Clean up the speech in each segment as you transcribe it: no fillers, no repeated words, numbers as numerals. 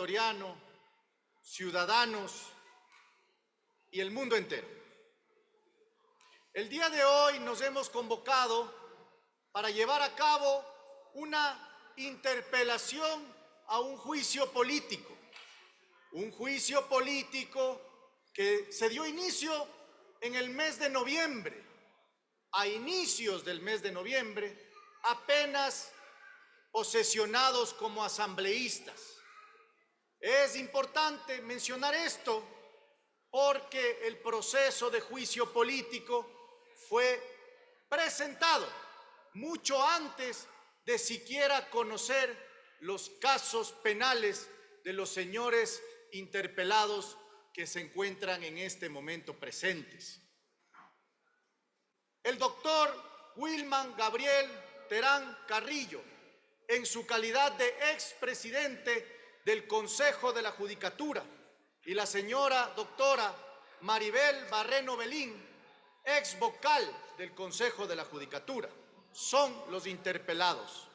ecuatoriano, ciudadanos y el mundo entero. El día de hoy nos hemos convocado para llevar a cabo una interpelación a un juicio político que se dio inicio en el mes de noviembre. A inicios del mes de noviembre, apenas posesionados como asambleístas. Es importante mencionar esto porque el proceso de juicio político fue presentado mucho antes de siquiera conocer los casos penales de los señores interpelados que se encuentran en este momento presentes. El doctor Wilman Gabriel Terán Carrillo, en su calidad de expresidente del Consejo de la Judicatura, y la señora doctora Maribel Barreno Belín, ex vocal del Consejo de la Judicatura, son los interpelados.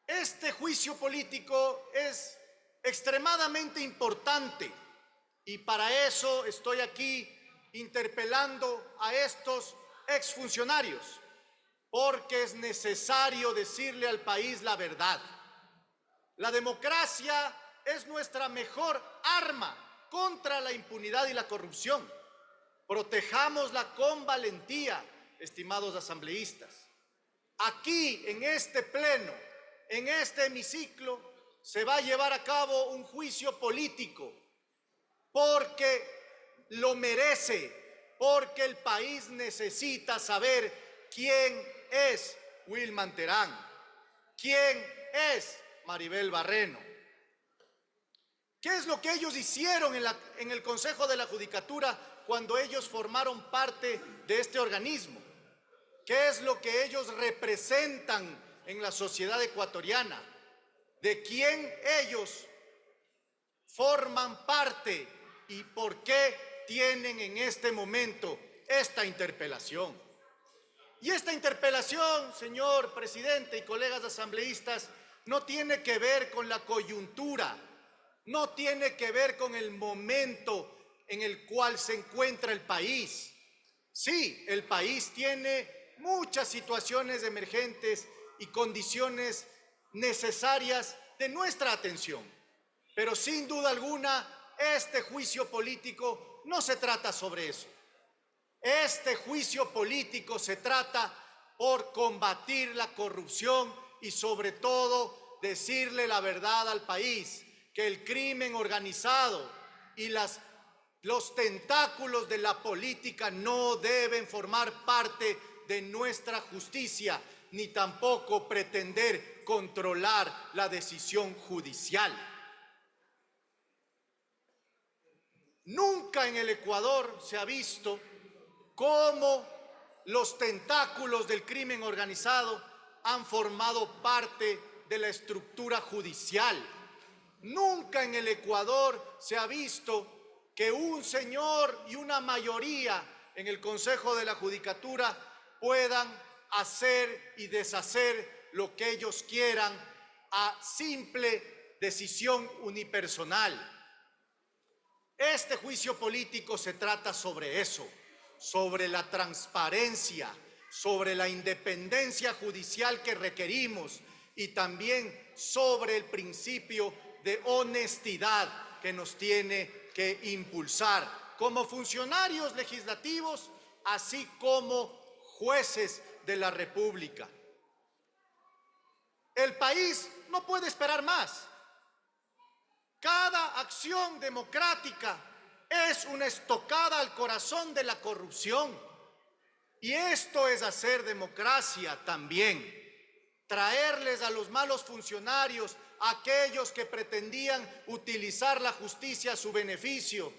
Este juicio político es extremadamente importante y para eso estoy aquí interpelando a estos exfuncionarios, porque es necesario decirle al país la verdad. La democracia es nuestra mejor arma contra la impunidad y la corrupción. Protejámosla con valentía, estimados asambleístas. Aquí, en este pleno, en este hemiciclo, se va a llevar a cabo un juicio político porque lo merece, porque el país necesita saber quién es Wilman Terán, quién es Maribel Barreno. ¿Qué es lo que ellos hicieron en el Consejo de la Judicatura cuando ellos formaron parte de este organismo? ¿Qué es lo que ellos representan en la sociedad ecuatoriana? ¿De quién ellos forman parte y por qué tienen en este momento esta interpelación? Y esta interpelación, señor presidente y colegas asambleístas, no tiene que ver con la coyuntura, no tiene que ver con el momento en el cual se encuentra el país. Sí, el país tiene muchas situaciones emergentes y condiciones necesarias de nuestra atención, pero sin duda alguna este juicio político no se trata sobre eso. Este juicio político se trata por combatir la corrupción y sobre todo decirle la verdad al país, que el crimen organizado y los tentáculos de la política no deben formar parte de nuestra justicia, ni tampoco pretender controlar la decisión judicial. Nunca en el Ecuador se ha visto cómo los tentáculos del crimen organizado han formado parte de la estructura judicial. Nunca en el Ecuador se ha visto que un señor y una mayoría en el Consejo de la Judicatura puedan hacer y deshacer lo que ellos quieran a simple decisión unipersonal. Este juicio político se trata sobre eso, sobre la transparencia, sobre la independencia judicial que requerimos y también sobre el principio de honestidad que nos tiene que impulsar como funcionarios legislativos, así como jueces de la República. El país no puede esperar más. Cada acción democrática es una estocada al corazón de la corrupción. Y esto es hacer democracia también. Traerles a los malos funcionarios, a aquellos que pretendían utilizar la justicia a su beneficio,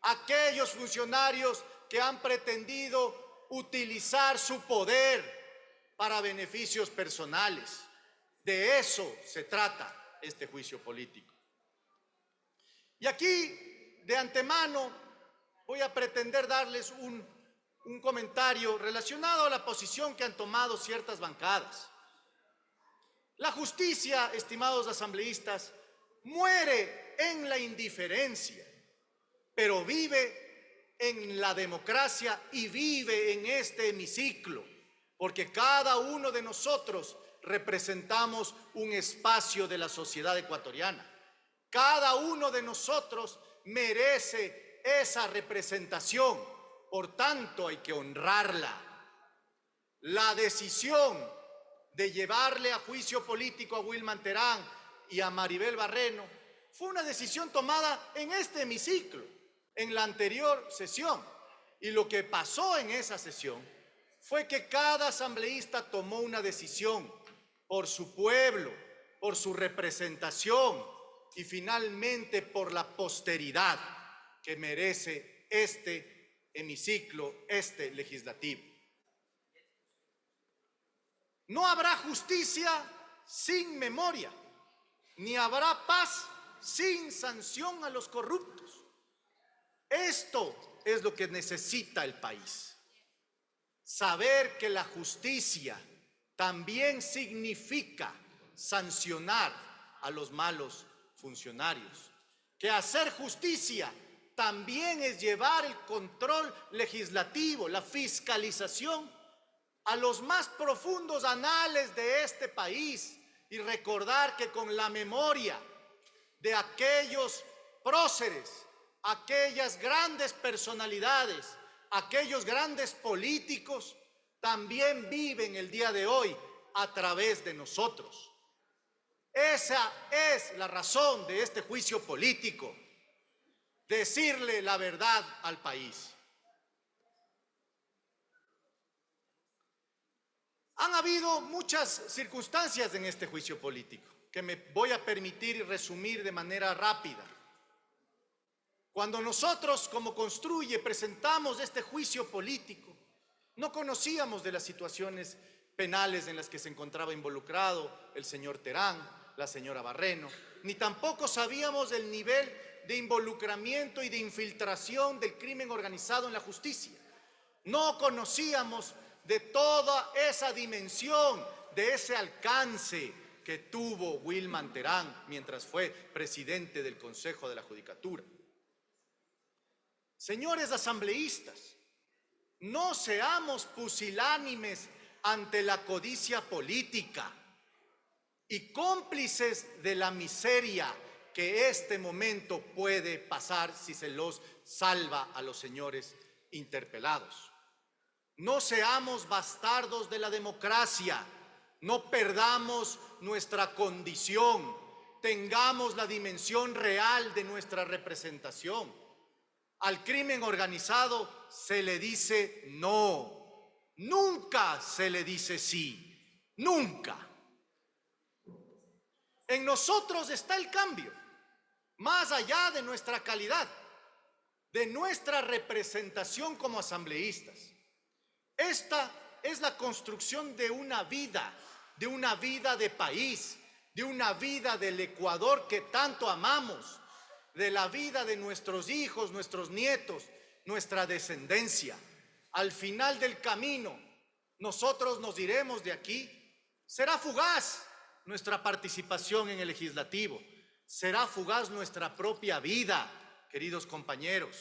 aquellos funcionarios que han pretendido utilizar su poder para beneficios personales. De eso se trata este juicio político. Y aquí, de antemano, voy a pretender darles un comentario relacionado a la posición que han tomado ciertas bancadas. La justicia, estimados asambleístas, muere en la indiferencia, pero vive en la democracia y vive en este hemiciclo, porque cada uno de nosotros representamos un espacio de la sociedad ecuatoriana. Cada uno de nosotros merece esa representación, por tanto hay que honrarla. La decisión de llevarle a juicio político a Wilman Terán y a Maribel Barreno fue una decisión tomada en este hemiciclo, en la anterior sesión. Y lo que pasó en esa sesión fue que cada asambleísta tomó una decisión por su pueblo, por su representación y finalmente por la posteridad que merece este hemiciclo, este legislativo. No habrá justicia sin memoria, ni habrá paz sin sanción a los corruptos. Esto es lo que necesita el país. Saber que la justicia también significa sancionar a los malos funcionarios. Que hacer justicia también es llevar el control legislativo, la fiscalización a los más profundos anales de este país y recordar que con la memoria de aquellos próceres, aquellas grandes personalidades, aquellos grandes políticos, también viven el día de hoy a través de nosotros. Esa es la razón de este juicio político, decirle la verdad al país. Han habido muchas circunstancias en este juicio político que me voy a permitir resumir de manera rápida. Cuando nosotros como Construye presentamos este juicio político, no conocíamos de las situaciones penales en las que se encontraba involucrado el señor Terán, la señora Barreno, ni tampoco sabíamos del nivel de involucramiento y de infiltración del crimen organizado en la justicia. No conocíamos de toda esa dimensión, de ese alcance que tuvo Wilman Terán mientras fue presidente del Consejo de la Judicatura. Señores asambleístas, no seamos pusilánimes ante la codicia política y cómplices de la miseria que este momento puede pasar si se los salva a los señores interpelados. No seamos bastardos de la democracia, no perdamos nuestra condición, tengamos la dimensión real de nuestra representación. Al crimen organizado se le dice no, nunca se le dice sí, nunca. En nosotros está el cambio, más allá de nuestra calidad, de nuestra representación como asambleístas. Esta es la construcción de una vida de país, de una vida del Ecuador que tanto amamos, de la vida de nuestros hijos, nuestros nietos, nuestra descendencia. Al final del camino, nosotros nos iremos de aquí. Será fugaz nuestra participación en el legislativo, será fugaz nuestra propia vida, queridos compañeros,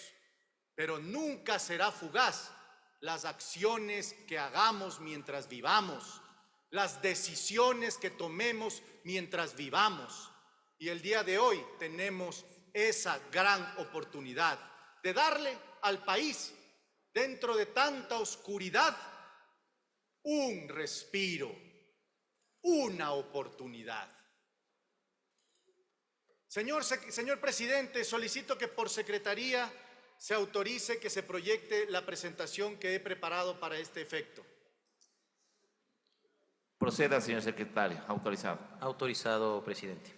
pero nunca será fugaz las acciones que hagamos mientras vivamos, las decisiones que tomemos mientras vivamos. Y el día de hoy tenemos esa gran oportunidad de darle al país, dentro de tanta oscuridad, un respiro, una oportunidad. Señor presidente, solicito que por secretaría se autorice que se proyecte la presentación que he preparado para este efecto. Proceda, señor secretario. Autorizado. Autorizado, presidente.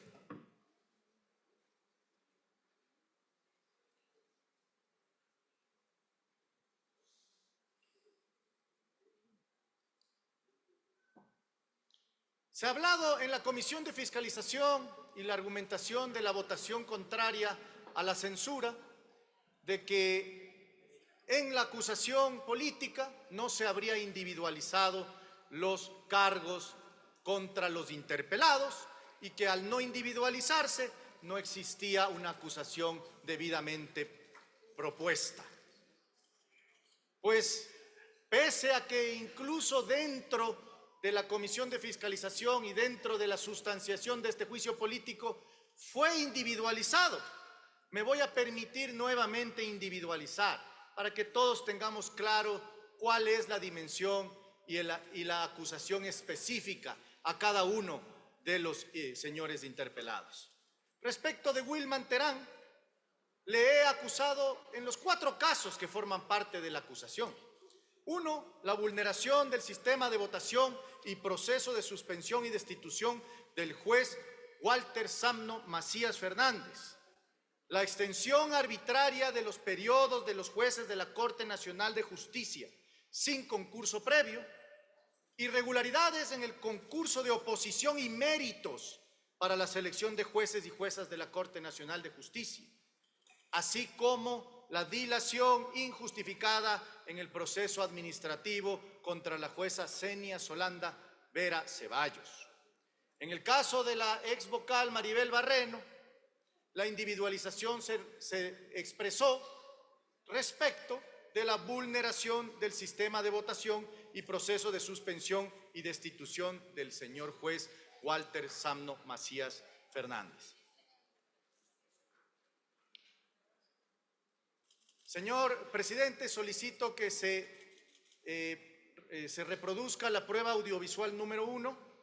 Se ha hablado en la Comisión de Fiscalización y la argumentación de la votación contraria a la censura de que en la acusación política no se habría individualizado los cargos contra los interpelados y que al no individualizarse no existía una acusación debidamente propuesta. Pues, pese a que incluso dentro de la Comisión de Fiscalización y dentro de la sustanciación de este juicio político fue individualizado, me voy a permitir nuevamente individualizar para que todos tengamos claro cuál es la dimensión y la acusación específica a cada uno de los señores interpelados. Respecto de Wilman Terán, le he acusado en los 4 casos que forman parte de la acusación. 1, la vulneración del sistema de votación y proceso de suspensión y destitución del juez Walter Samno Macías Fernández. La extensión arbitraria de los periodos de los jueces de la Corte Nacional de Justicia sin concurso previo. Irregularidades en el concurso de oposición y méritos para la selección de jueces y juezas de la Corte Nacional de Justicia, así como la dilación injustificada en el proceso administrativo contra la jueza Zenia Solanda Vera Ceballos. En el caso de la ex vocal Maribel Barreno, la individualización se expresó respecto de la vulneración del sistema de votación y proceso de suspensión y destitución del señor juez Walter Samno Macías Fernández. Señor presidente, solicito que se reproduzca la prueba audiovisual número 1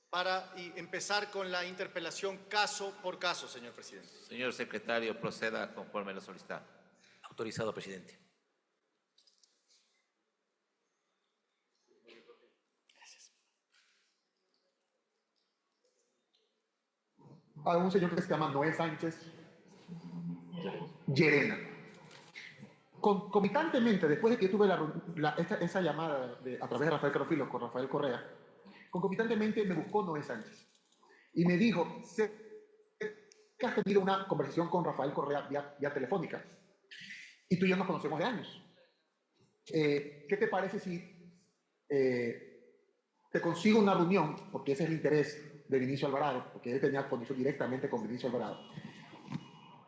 para empezar con la interpelación caso por caso, señor presidente. Señor secretario, proceda conforme lo solicitado. Autorizado, presidente. A un señor que se llama Noé Sánchez Llerena. Concomitantemente, después de que tuve esa llamada a través de Rafael Carofilo con Rafael Correa, concomitantemente me buscó Noé Sánchez y me dijo: sé que has tenido una conversación con Rafael Correa vía telefónica y tú y yo nos conocemos de años. ¿Qué te parece si te consigo una reunión? Porque ese es el interés de Vinicio Alvarado, porque él tenía conexión directamente con Vinicio Alvarado.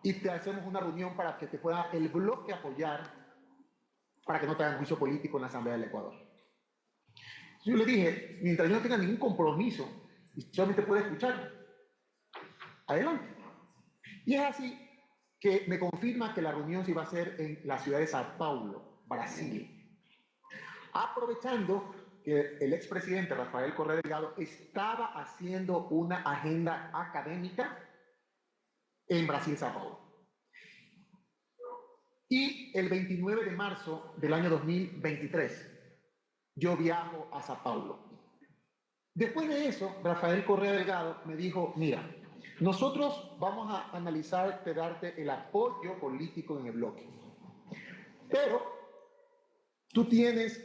Y te hacemos una reunión para que te pueda el bloque apoyar para que no te hagan juicio político en la Asamblea del Ecuador. Yo le dije, mientras yo no tenga ningún compromiso y solamente pueda escuchar, adelante. Y es así que me confirma que la reunión se iba a hacer en la ciudad de Sao Paulo, Brasil. Aprovechando que el expresidente Rafael Correa Delgado estaba haciendo una agenda académica en Brasil, Sao Paulo. Y el 29 de marzo del año 2023, yo viajo a Sao Paulo. Después de eso, Rafael Correa Delgado me dijo: mira, nosotros vamos a analizar de darte el apoyo político en el bloque, pero tú tienes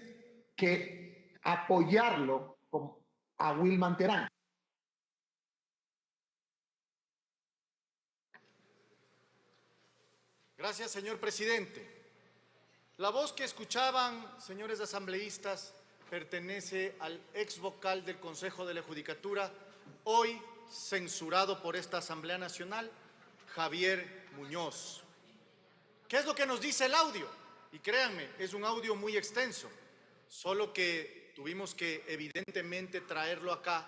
que apoyarlo a Wilman Terán. Gracias, señor presidente. La voz que escuchaban, señores asambleístas, pertenece al ex vocal del Consejo de la Judicatura, hoy censurado por esta Asamblea Nacional, Javier Muñoz. ¿Qué es lo que nos dice el audio? Y créanme, es un audio muy extenso, solo que tuvimos que evidentemente traerlo acá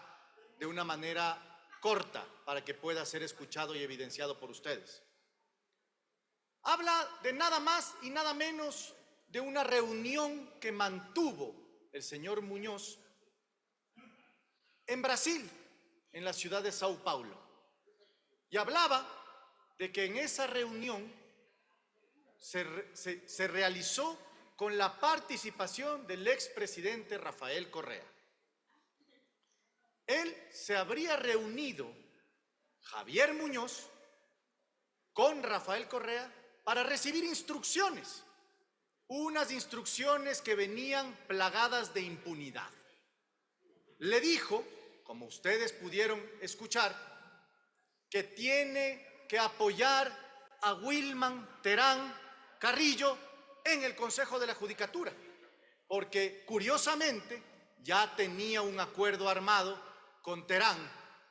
de una manera corta para que pueda ser escuchado y evidenciado por ustedes. Habla de nada más y nada menos de una reunión que mantuvo el señor Muñoz en Brasil, en la ciudad de Sao Paulo. Y hablaba de que en esa reunión se realizó con la participación del expresidente Rafael Correa. Él se habría reunido, Javier Muñoz, con Rafael Correa para recibir instrucciones, unas instrucciones que venían plagadas de impunidad. Le dijo, como ustedes pudieron escuchar, que tiene que apoyar a Wilman Terán Carrillo en el Consejo de la Judicatura, porque curiosamente ya tenía un acuerdo armado con Terán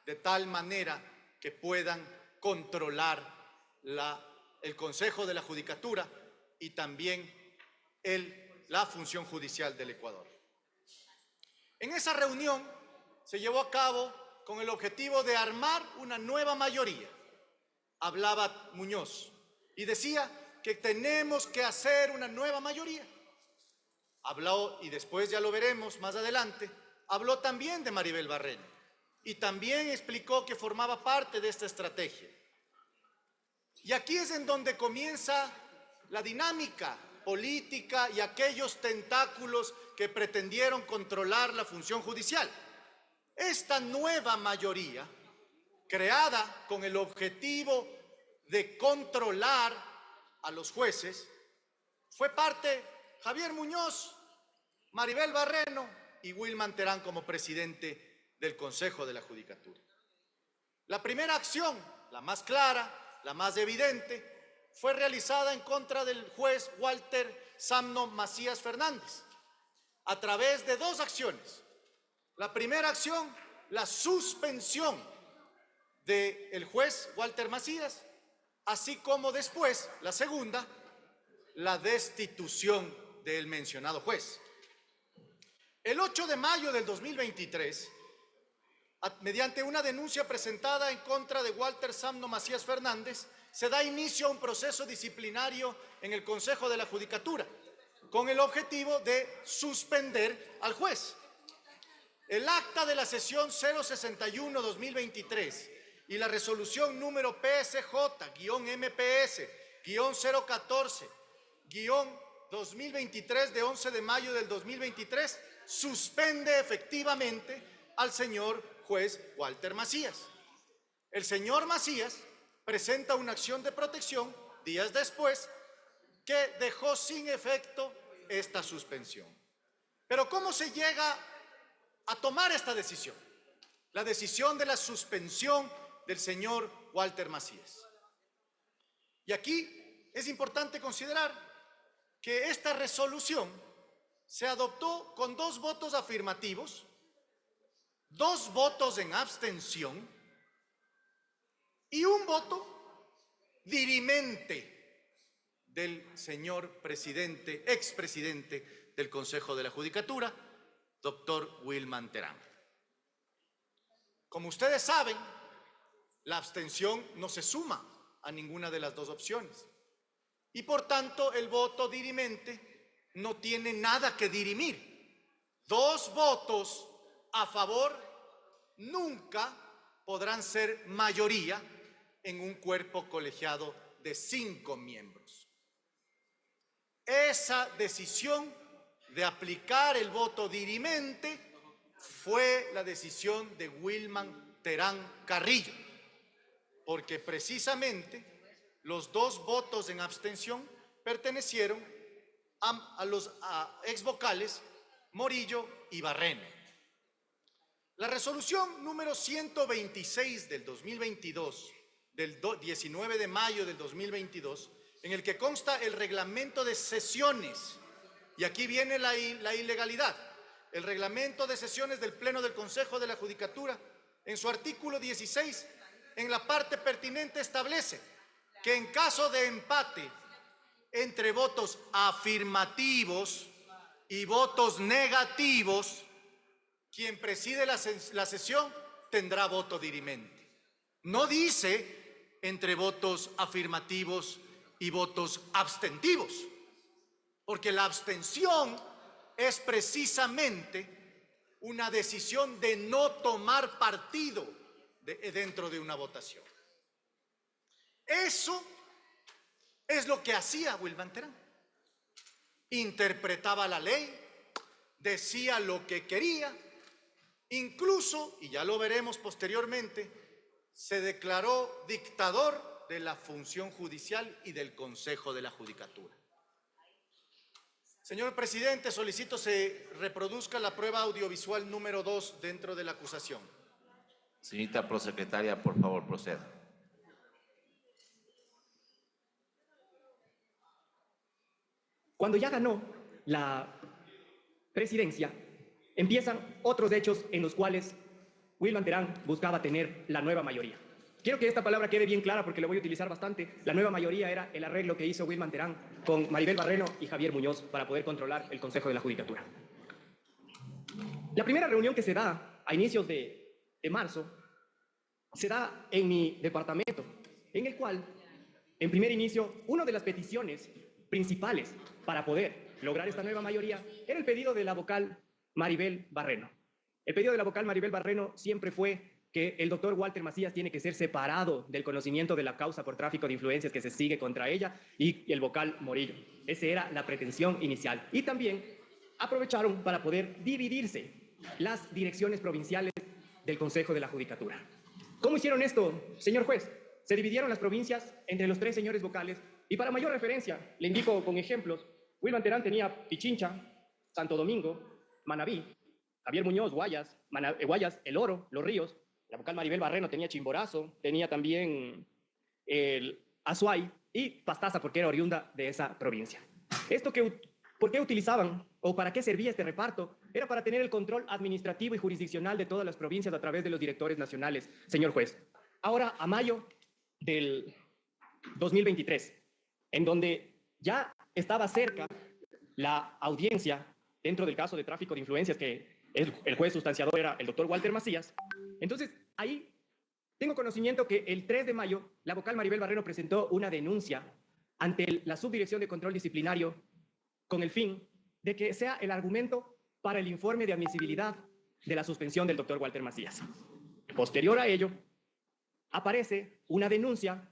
de tal manera que puedan controlar el Consejo de la Judicatura y también la función judicial del Ecuador. En esa reunión se llevó a cabo con el objetivo de armar una nueva mayoría. Hablaba Muñoz y decía que tenemos que hacer una nueva mayoría. Habló, y después ya lo veremos más adelante, habló también de Maribel Barreno y también explicó que formaba parte de esta estrategia. Y aquí es en donde comienza la dinámica política y aquellos tentáculos que pretendieron controlar la función judicial. Esta nueva mayoría, creada con el objetivo de controlar a los jueces, fue parte Javier Muñoz, Maribel Barreno y Wilman Terán como presidente del Consejo de la Judicatura. La primera acción, la más clara, la más evidente, fue realizada en contra del juez Walter Samno Macías Fernández, a través de dos acciones. La primera acción, la suspensión del juez Walter Macías, así como después, la segunda, la destitución del mencionado juez. El 8 de mayo del 2023, mediante una denuncia presentada en contra de Walter Samno Macías Fernández, se da inicio a un proceso disciplinario en el Consejo de la Judicatura, con el objetivo de suspender al juez. El acta de la sesión 061-2023 y la resolución número PSJ-MPS-014-2023 de 11 de mayo del 2023 suspende efectivamente al señor juez Walter Macías. El señor Macías presenta una acción de protección días después que dejó sin efecto esta suspensión. Pero ¿cómo se llega a tomar esta decisión? La decisión de la suspensión del señor Walter Macías. Y aquí es importante considerar que esta resolución se adoptó con 2 votos afirmativos, 2 votos en abstención y un voto dirimente del señor presidente, expresidente del Consejo de la Judicatura, doctor Wilman Terán. Como ustedes saben, la abstención no se suma a ninguna de las 2 opciones y por tanto el voto dirimente no tiene nada que dirimir. 2 votos a favor nunca podrán ser mayoría en un cuerpo colegiado de 5 miembros. Esa decisión de aplicar el voto dirimente fue la decisión de Wilman Terán Carrillo, porque precisamente los 2 votos en abstención pertenecieron a los ex vocales Morillo y Barreno. La resolución número 126 del 2022, del 19 de mayo del 2022, en el que consta el reglamento de sesiones, y aquí viene la ilegalidad, el reglamento de sesiones del Pleno del Consejo de la Judicatura, en su artículo 16, en la parte pertinente establece que en caso de empate entre votos afirmativos y votos negativos, quien preside la sesión tendrá voto dirimente. No dice entre votos afirmativos y votos abstentivos, porque la abstención es precisamente una decisión de no tomar partido dentro de una votación. Eso es lo que hacía Wilman Terán. Interpretaba la ley, decía lo que quería, incluso, y ya lo veremos posteriormente, se declaró dictador de la función judicial y del Consejo de la Judicatura. Señor presidente, solicito se reproduzca la prueba audiovisual número 2 dentro de la acusación. Señorita prosecretaria, por favor, proceda. Cuando ya ganó la presidencia, empiezan otros hechos en los cuales Wilman Terán buscaba tener la nueva mayoría. quiero que esta palabra quede bien clara porque la voy a utilizar bastante. La nueva mayoría era el arreglo que hizo Wilman Terán con Maribel Barreno y Javier Muñoz para poder controlar el Consejo de la Judicatura. La primera reunión que se da a inicios de marzo se da en mi departamento, en el cual, en primer inicio, una de las peticiones principales para poder lograr esta nueva mayoría era el pedido de la vocal Maribel Barreno. El pedido de la vocal Maribel Barreno siempre fue que el doctor Walter Macías tiene que ser separado del conocimiento de la causa por tráfico de influencias que se sigue contra ella y el vocal Morillo. Esa era la pretensión inicial. Y también aprovecharon para poder dividirse las direcciones provinciales del Consejo de la Judicatura. ¿Cómo hicieron esto, señor juez? Se dividieron las provincias entre los 3 señores vocales y para mayor referencia, le indico con ejemplos, Wilman Terán tenía Pichincha, Santo Domingo, Manabí, Javier Muñoz, Guayas, Guayas, El Oro, Los Ríos, la vocal Maribel Barreno tenía Chimborazo, tenía también el Azuay y Pastaza porque era oriunda de esa provincia. ¿Por qué utilizaban o para qué servía este reparto? Era para tener el control administrativo y jurisdiccional de todas las provincias a través de los directores nacionales, señor juez. Ahora, a mayo del 2023, en donde ya estaba cerca la audiencia dentro del caso de tráfico de influencias, que el juez sustanciador era el doctor Walter Macías. Entonces, ahí tengo conocimiento que el 3 de mayo la vocal Maribel Barreno presentó una denuncia ante la Subdirección de Control Disciplinario con el fin de que sea el argumento para el informe de admisibilidad de la suspensión del doctor Walter Macías. Posterior a ello, aparece una denuncia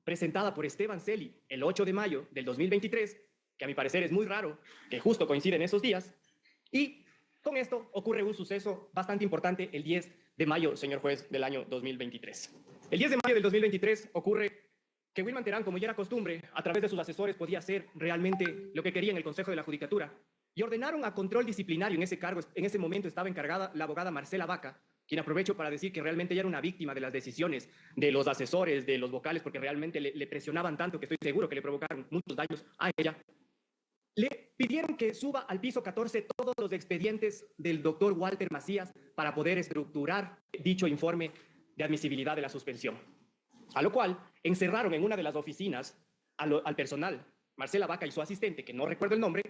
presentada por Esteban Celi el 8 de mayo del 2023, que a mi parecer es muy raro, que justo coincide en esos días, y con esto ocurre un suceso bastante importante el 10 de mayo, señor juez, del año 2023. El 10 de mayo del 2023 ocurre que Wilman Terán, como ya era costumbre, a través de sus asesores podía hacer realmente lo que quería en el Consejo de la Judicatura, y ordenaron a control disciplinario. En ese cargo, en ese momento estaba encargada la abogada Marcela Vaca, quien aprovecho para decir que realmente ella era una víctima de las decisiones de los asesores, de los vocales, porque realmente le presionaban tanto que estoy seguro que le provocaron muchos daños a ella. Le pidieron que suba al piso 14 todos los expedientes del doctor Walter Macías para poder estructurar dicho informe de admisibilidad de la suspensión. A lo cual encerraron en una de las oficinas al personal, Marcela Vaca y su asistente, que no recuerdo el nombre,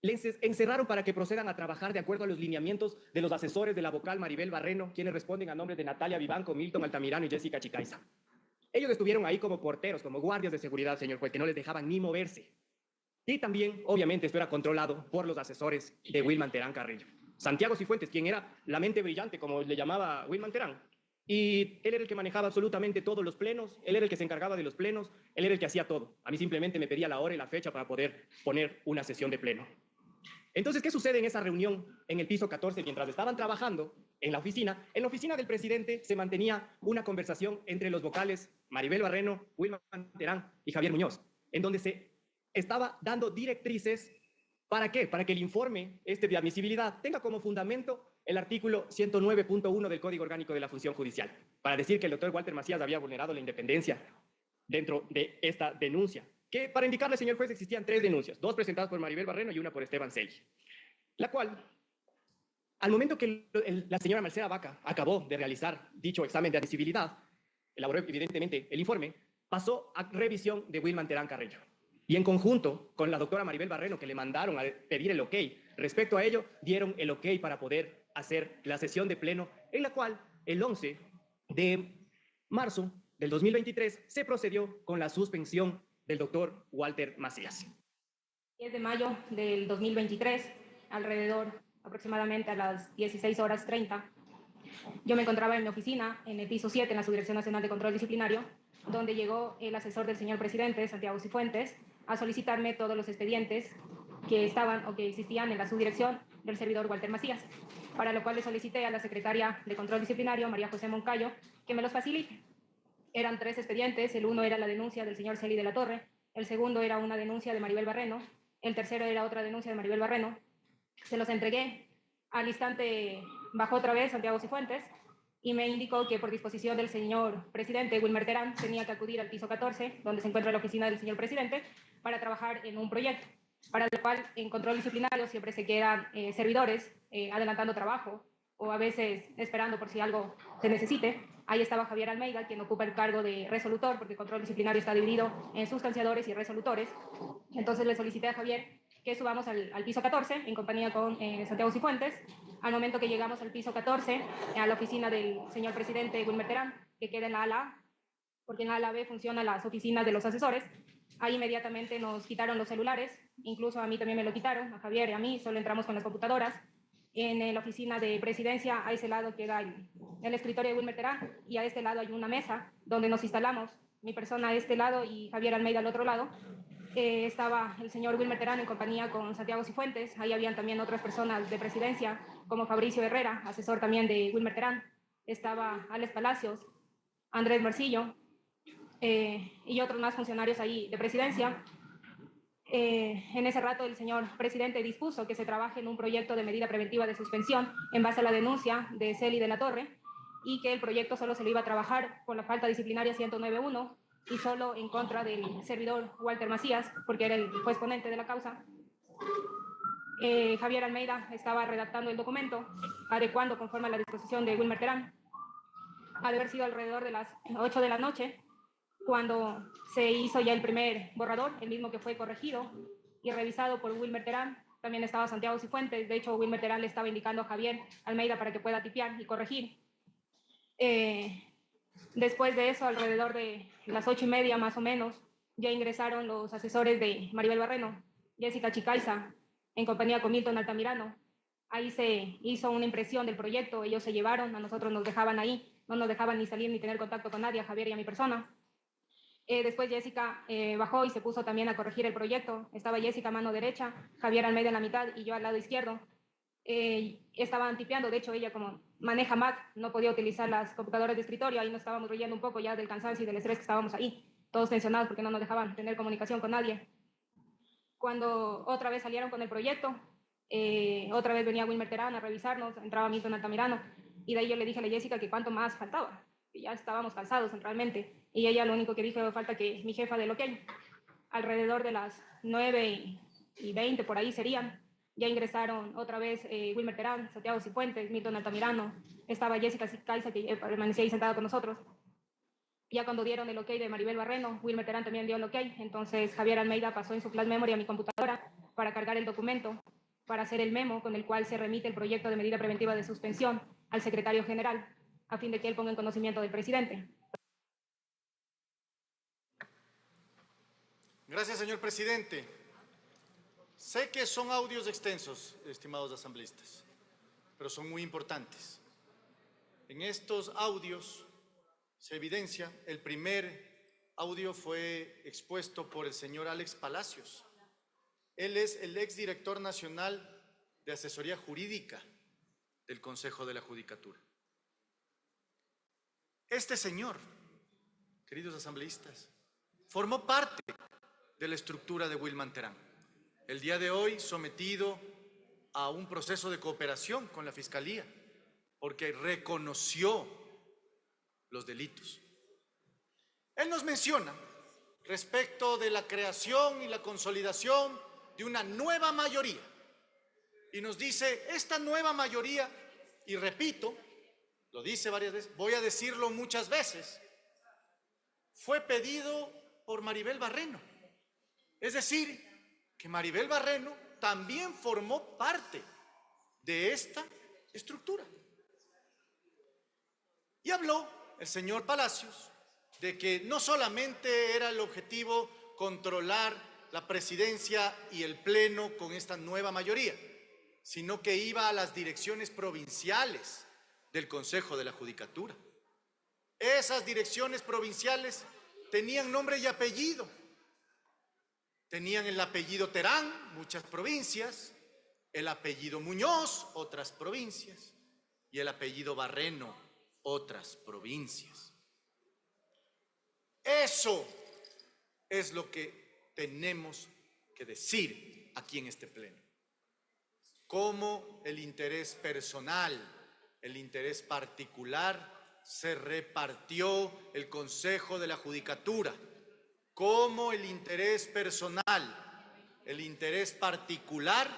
les encerraron para que procedan a trabajar de acuerdo a los lineamientos de los asesores de la vocal Maribel Barreno, quienes responden a nombres de Natalia Vivanco, Milton Altamirano y Jessica Chicaiza. Ellos estuvieron ahí como porteros, como guardias de seguridad, señor juez, que no les dejaban ni moverse. Y también, obviamente, esto era controlado por los asesores de Wilman Terán Carrillo. Santiago Cifuentes, quien era la mente brillante, como le llamaba Wilman Terán, y él era el que manejaba absolutamente todos los plenos, él era el que se encargaba de los plenos, él era el que hacía todo. A mí simplemente me pedía la hora y la fecha para poder poner una sesión de pleno. Entonces, ¿qué sucede en esa reunión en el piso 14? Mientras estaban trabajando en la oficina del presidente se mantenía una conversación entre los vocales Maribel Barreno, Wilman Terán y Javier Muñoz, en donde se estaba dando directrices. ¿Para qué? Para que el informe de admisibilidad tenga como fundamento el artículo 109.1 del Código Orgánico de la Función Judicial, para decir que el doctor Walter Macías había vulnerado la independencia dentro de esta denuncia. Que para indicarle, señor juez, existían 3 denuncias, 2 presentadas por Maribel Barreno y una por Esteban Celi, la cual, al momento que la señora Marcela Vaca acabó de realizar dicho examen de admisibilidad, elaboró evidentemente el informe, pasó a revisión de Wilman Terán Carrillo. Y en conjunto con la doctora Maribel Barreno, que le mandaron a pedir el ok, respecto a ello, dieron el ok para poder hacer la sesión de pleno, en la cual el 11 de marzo del 2023 se procedió con la suspensión del doctor Walter Macías. 10 de mayo del 2023, aproximadamente a las 16:30, yo me encontraba en mi oficina, en el piso 7, en la Subdirección Nacional de Control Disciplinario, donde llegó el asesor del señor presidente, Santiago Cifuentes, a solicitarme todos los expedientes que estaban o que existían en la subdirección del servidor Walter Macías, para lo cual le solicité a la secretaria de Control Disciplinario, María José Moncayo, que me los facilite. Eran 3 expedientes, el uno era la denuncia del señor Celi de la Torre, el segundo era una denuncia de Maribel Barreno, el tercero era otra denuncia de Maribel Barreno. Se los entregué, al instante bajó otra vez Santiago Cifuentes y me indicó que por disposición del señor presidente, Wilmer Terán, tenía que acudir al piso 14, donde se encuentra la oficina del señor presidente, para trabajar en un proyecto, para lo cual en control disciplinario siempre se quedan servidores adelantando trabajo o a veces esperando por si algo se necesite. Ahí estaba Javier Almeida, quien ocupa el cargo de resolutor, porque el control disciplinario está dividido en sustanciadores y resolutores. Entonces le solicité a Javier que subamos al piso 14 en compañía con Santiago Cifuentes. Al momento que llegamos al piso 14, a la oficina del señor presidente Wilmer Terán, que queda en la ala A, porque en la ala B funcionan las oficinas de los asesores, ahí inmediatamente nos quitaron los celulares, incluso a mí también me lo quitaron, a Javier y a mí, solo entramos con las computadoras. En la oficina de presidencia, a ese lado queda el escritorio de Wilmer Terán, y a este lado hay una mesa donde nos instalamos, mi persona a este lado y Javier Almeida al otro lado. Estaba el señor Wilmer Terán en compañía con Santiago Cifuentes, ahí habían también otras personas de presidencia, como Fabricio Herrera, asesor también de Wilmer Terán, estaba Alex Palacios, Andrés Marcillo, y otros más funcionarios ahí de presidencia. En ese rato el señor presidente dispuso que se trabaje en un proyecto de medida preventiva de suspensión en base a la denuncia de Celi de la Torre, y que el proyecto solo se le iba a trabajar por la falta disciplinaria 109.1 y solo en contra del servidor Walter Macías, porque era el juez ponente de la causa. Javier Almeida estaba redactando el documento, adecuando conforme a la disposición de Wilmer Terán. Ha de haber sido alrededor de las 8 de la noche cuando se hizo ya el primer borrador, el mismo que fue corregido y revisado por Wilmer Terán. También estaba Santiago Cifuentes. De hecho, Wilmer Terán le estaba indicando a Javier Almeida para que pueda tipear y corregir. Después de eso, alrededor de las 8:30 más o menos, ya ingresaron los asesores de Maribel Barreno, Jessica Chicaiza, en compañía con Milton Altamirano. Ahí se hizo una impresión del proyecto, ellos se llevaron, a nosotros nos dejaban ahí, no nos dejaban ni salir ni tener contacto con nadie, a Javier y a mi persona. Después Jessica bajó y se puso también a corregir el proyecto. Estaba Jessica a mano derecha, Javier Almeida en la mitad y yo al lado izquierdo. Estaban tipeando, de hecho ella como maneja Mac, no podía utilizar las computadoras de escritorio, ahí nos estábamos riendo un poco ya del cansancio y del estrés que estábamos ahí, todos tensionados porque no nos dejaban tener comunicación con nadie. Cuando otra vez salieron con el proyecto, otra vez venía Wilmer Terán a revisarnos, entraba Milton Altamirano, y de ahí yo le dije a la Jessica que cuánto más faltaba, que ya estábamos cansados realmente, y ella lo único que dijo, falta que mi jefa del OK. Alrededor de las 9:20 por ahí serían, ya ingresaron otra vez Wilmer Terán, Santiago Cifuentes, Milton Altamirano, estaba Jessica Caiza que permanecía ahí sentada con nosotros. Ya cuando dieron el OK de Maribel Barreno, Wilmer Terán también dio el OK, entonces Javier Almeida pasó en su flash memory a mi computadora para cargar el documento, para hacer el memo con el cual se remite el proyecto de medida preventiva de suspensión al secretario general, a fin de que él ponga en conocimiento del presidente. Gracias, señor presidente. Sé que son audios extensos, estimados asambleístas, pero son muy importantes. En estos audios se evidencia, el primer audio fue expuesto por el señor Alex Palacios. Él es el exdirector nacional de asesoría jurídica del Consejo de la Judicatura. Este señor, queridos asambleístas, formó parte de la estructura de Wilmer Terán. El día de hoy sometido a un proceso de cooperación con la Fiscalía, porque reconoció los delitos. Él nos menciona respecto de la creación y la consolidación de una nueva mayoría. Y nos dice, esta nueva mayoría, y repito, lo dice varias veces, voy a decirlo muchas veces, fue pedido por Maribel Barreno. Es decir, que Maribel Barreno también formó parte de esta estructura. Y habló el señor Palacios de que no solamente era el objetivo controlar la presidencia y el pleno con esta nueva mayoría, sino que iba a las direcciones provinciales del Consejo de la Judicatura. Esas direcciones provinciales tenían nombre y apellido. Tenían el apellido Terán, muchas provincias, el apellido Muñoz, otras provincias, y el apellido Barreno, otras provincias. Eso es lo que tenemos que decir aquí en este pleno. Cómo el interés personal, el interés particular se repartió el Consejo de la Judicatura. Cómo el interés personal, el interés particular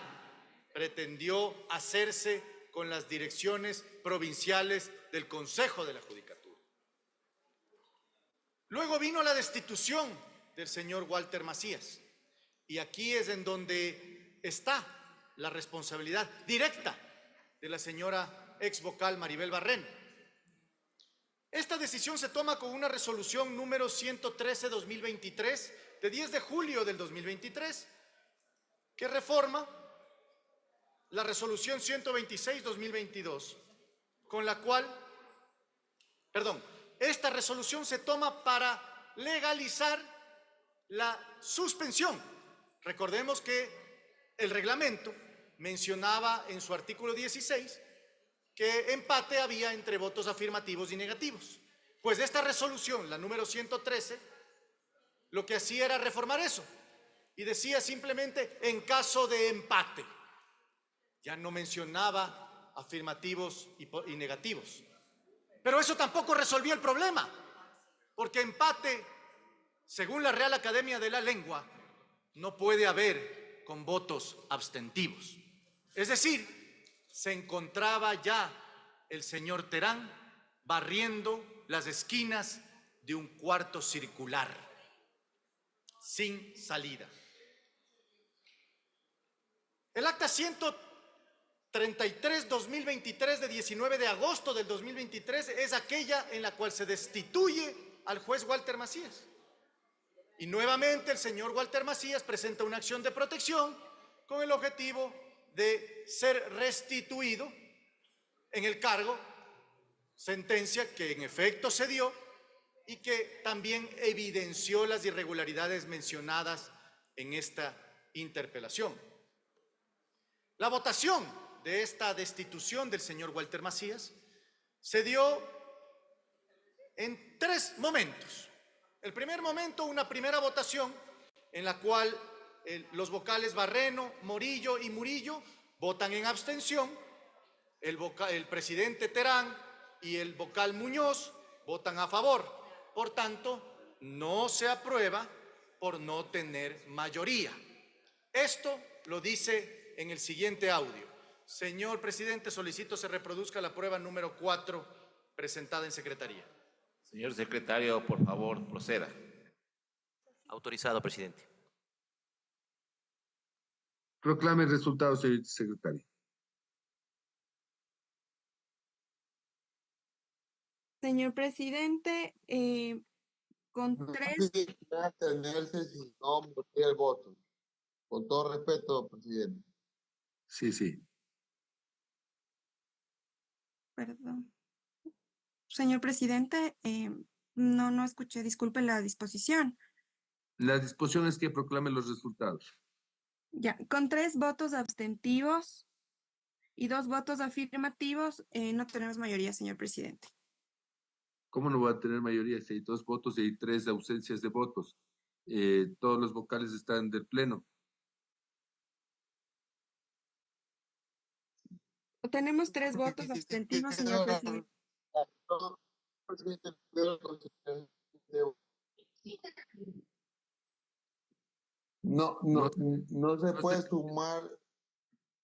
pretendió hacerse con las direcciones provinciales del Consejo de la Judicatura. Luego vino la destitución del señor Walter Macías. Y aquí es en donde está la responsabilidad directa de la señora ex vocal Maribel Barreno. Esta decisión se toma con una resolución número 113-2023 de 10 de julio del 2023, que reforma la resolución 126-2022, con la cual, esta resolución se toma para legalizar la suspensión. Recordemos que el reglamento mencionaba en su artículo 16 que empate había entre votos afirmativos y negativos. Pues esta resolución, la número 113, lo que hacía era reformar eso y decía simplemente en caso de empate. Ya no mencionaba afirmativos y negativos. Pero eso tampoco resolvió el problema, porque empate, según la Real Academia de la Lengua, no puede haber con votos abstentivos. Es decir, se encontraba ya el señor Terán barriendo las esquinas de un cuarto circular, sin salida. El acta 133-2023 de 19 de agosto del 2023 es aquella en la cual se destituye al juez Walter Macías. Y nuevamente el señor Walter Macías presenta una acción de protección con el objetivo de ser restituido en el cargo, sentencia que en efecto se dio y que también evidenció las irregularidades mencionadas en esta interpelación. La votación de esta destitución del señor Walter Macías se dio en 3 momentos. El primer momento, una primera votación en la cual los vocales Barreno, Morillo y Murillo votan en abstención, el presidente Terán y el vocal Muñoz votan a favor. Por tanto, no se aprueba por no tener mayoría. Esto lo dice en el siguiente audio. Señor presidente, solicito se reproduzca la prueba número 4 presentada en secretaría. Señor secretario, por favor, proceda. Autorizado, presidente. Proclame el resultado, señor secretario. Señor presidente, con No 3, tiene que abstenerse si no motiva el voto. Con todo respeto, presidente. Sí. perdón. Señor presidente, no escuché, disculpe la disposición. La disposición es que proclame los resultados. Ya, con 3 votos abstentivos y 2 votos afirmativos, no tenemos mayoría, señor presidente. ¿Cómo no va a tener mayoría si hay 2 votos y hay 3 ausencias de votos? Todos los vocales están del pleno. Tenemos 3 votos abstentivos, señor presidente. No se puede sumar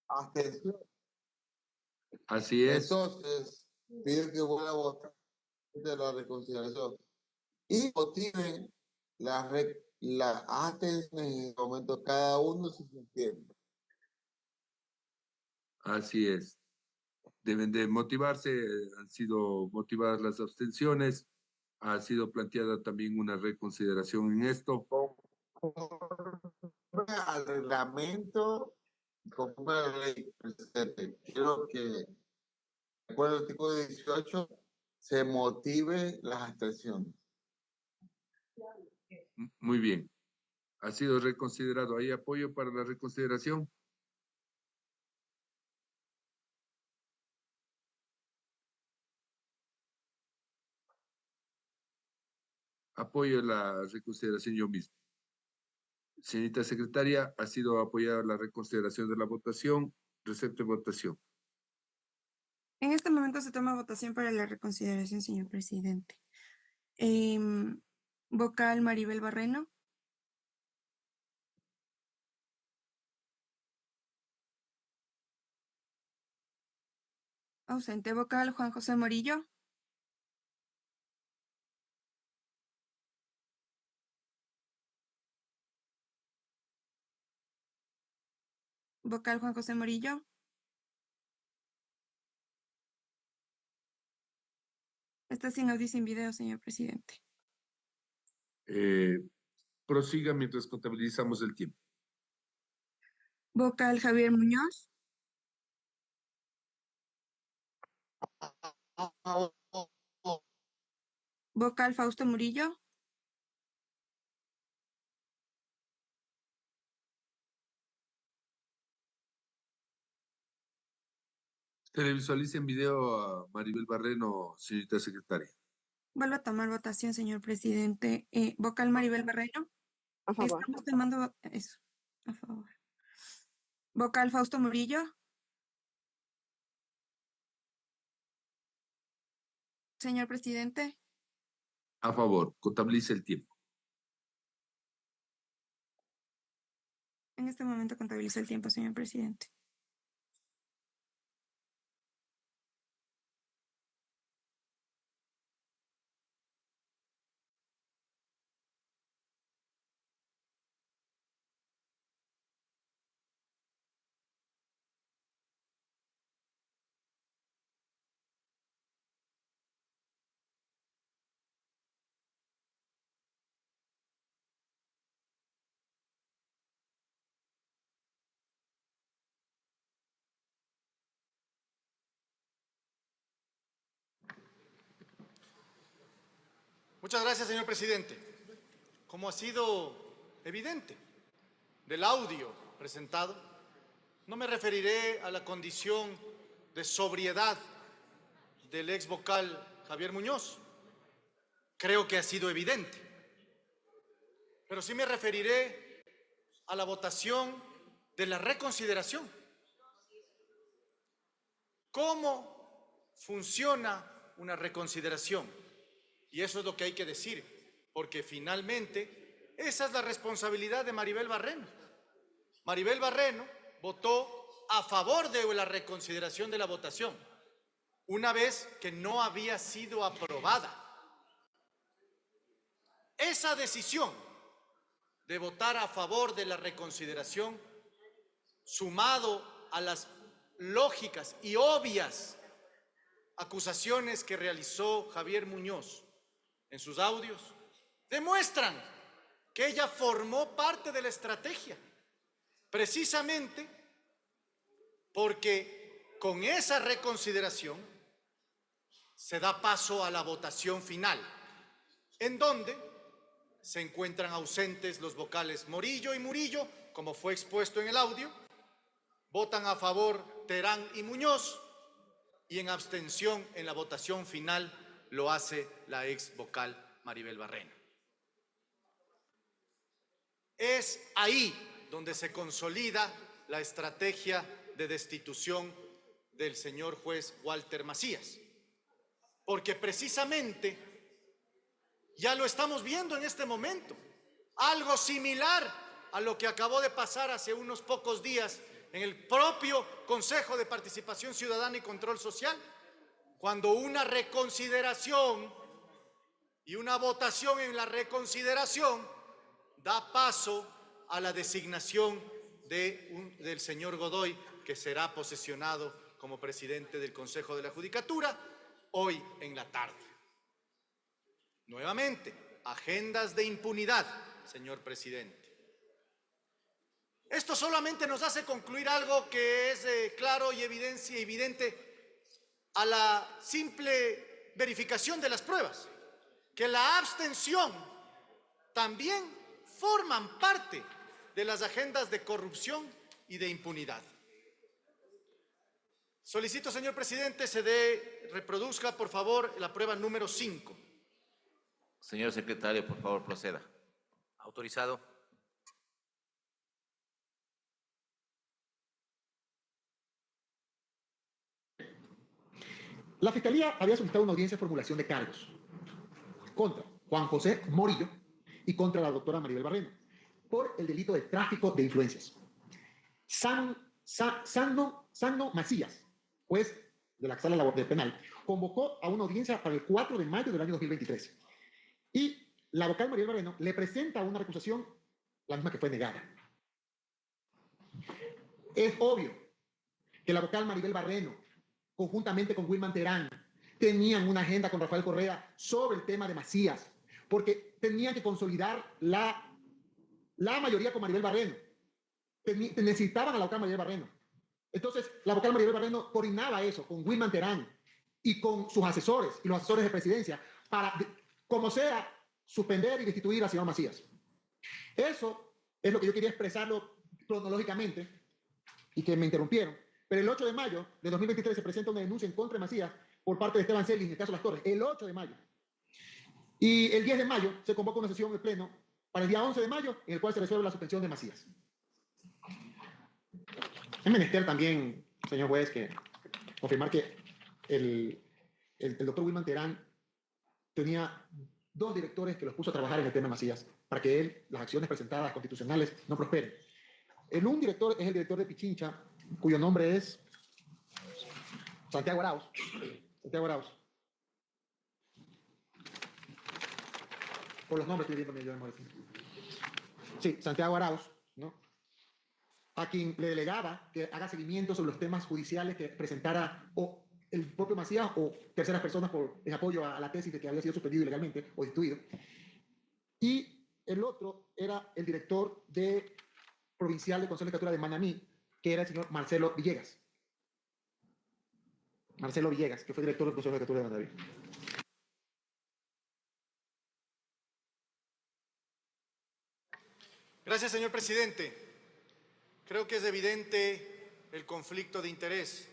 abstención. Así es. Entonces, pido que vuelva a votar de la reconsideración y motiven la abstención en el momento cada uno si se entiende. Así es. Deben de motivarse, han sido motivadas las abstenciones, ha sido planteada también una reconsideración en esto. Al reglamento, conforme a la ley, presidente, quiero que, de acuerdo al artículo 18, se motive las abstenciones. Muy bien. Ha sido reconsiderado. ¿Hay apoyo para la reconsideración? Apoyo la reconsideración yo mismo. Señorita secretaria, ha sido apoyada la reconsideración de la votación. Recepto de votación. En este momento se toma votación para la reconsideración, señor presidente. Vocal Maribel Barreno. Ausente. Vocal Juan José Morillo. Vocal Juan José Murillo. Está sin audio y sin video, señor presidente. Prosiga mientras contabilizamos el tiempo. Vocal Javier Muñoz. Vocal Fausto Murillo. Televisualice en video a Maribel Barreno, señorita secretaria. Vuelvo a tomar votación, señor presidente. Vocal Maribel Barreno. A favor. Estamos tomando eso. A favor. Vocal Fausto Murillo. Señor presidente. A favor, contabilice el tiempo. En este momento contabilizo el tiempo, señor presidente. Muchas gracias, señor presidente. Como ha sido evidente del audio presentado, no me referiré a la condición de sobriedad del ex vocal Javier Muñoz. Creo que ha sido evidente. Pero sí me referiré a la votación de la reconsideración. ¿Cómo funciona una reconsideración? Y eso es lo que hay que decir, porque finalmente esa es la responsabilidad de Maribel Barreno. Maribel Barreno votó a favor de la reconsideración de la votación, una vez que no había sido aprobada. Esa decisión de votar a favor de la reconsideración, sumado a las lógicas y obvias acusaciones que realizó Javier Muñoz en sus audios, demuestran que ella formó parte de la estrategia, precisamente porque con esa reconsideración se da paso a la votación final, en donde se encuentran ausentes los vocales Morillo y Murillo, como fue expuesto en el audio, votan a favor Terán y Muñoz, y en abstención en la votación final lo hace la ex vocal Maribel Barreno. Es ahí donde se consolida la estrategia de destitución del señor juez Walter Macías, porque precisamente ya lo estamos viendo en este momento, algo similar a lo que acabó de pasar hace unos pocos días en el propio Consejo de Participación Ciudadana y Control Social, cuando una reconsideración y una votación en la reconsideración da paso a la designación del señor Godoy, que será posesionado como presidente del Consejo de la Judicatura hoy en la tarde. Nuevamente, agendas de impunidad, señor presidente. Esto solamente nos hace concluir algo que es claro y evidente a la simple verificación de las pruebas, que la abstención también forman parte de las agendas de corrupción y de impunidad. Solicito, señor presidente, reproduzca, por favor, la prueba número 5. Señor secretario, por favor, proceda. Autorizado. La Fiscalía había solicitado una audiencia de formulación de cargos contra Juan José Morillo y contra la doctora Maribel Barreno por el delito de tráfico de influencias. Sano Macías, juez de la Sala de Penal, convocó a una audiencia para el 4 de mayo del año 2023 y la vocal Maribel Barreno le presenta una recusación, la misma que fue negada. Es obvio que la vocal Maribel Barreno, conjuntamente con Wilman Terán, tenían una agenda con Rafael Correa sobre el tema de Macías, porque tenían que consolidar la mayoría con Maribel Barreno. Necesitaban a la vocal Maribel Barreno. Entonces, la vocal Maribel Barreno coordinaba eso con Wilman Terán y con sus asesores y los asesores de presidencia para, como sea, suspender y destituir al señor Macías. Eso es lo que yo quería expresarlo cronológicamente y que me interrumpieron. Pero el 8 de mayo de 2023 se presenta una denuncia en contra de Macías por parte de Esteban Celis en el caso Las Torres, el 8 de mayo. Y el 10 de mayo se convoca una sesión en el Pleno para el día 11 de mayo, en el cual se resuelve la suspensión de Macías. Es menester también, señor juez, que confirmar que el doctor Wilman Terán tenía 2 directores que los puso a trabajar en el tema de Macías para que las acciones presentadas constitucionales no prosperen. Un director es el director de Pichincha, cuyo nombre es Santiago Arauz. Santiago Arauz. Por los nombres estoy viendo yo de memoria. Sí, Santiago Arauz, ¿no? A quien le delegaba que haga seguimiento sobre los temas judiciales que presentara o el propio Macías o terceras personas en apoyo a la tesis de que había sido suspendido ilegalmente o destituido. Y el otro era el director provincial del Consejo de Judicatura de Manabí, que era el señor Marcelo Villegas. Marcelo Villegas, que fue director del Consejo de Judicatura de Manabí. Gracias, señor presidente. Creo que es evidente el conflicto de interés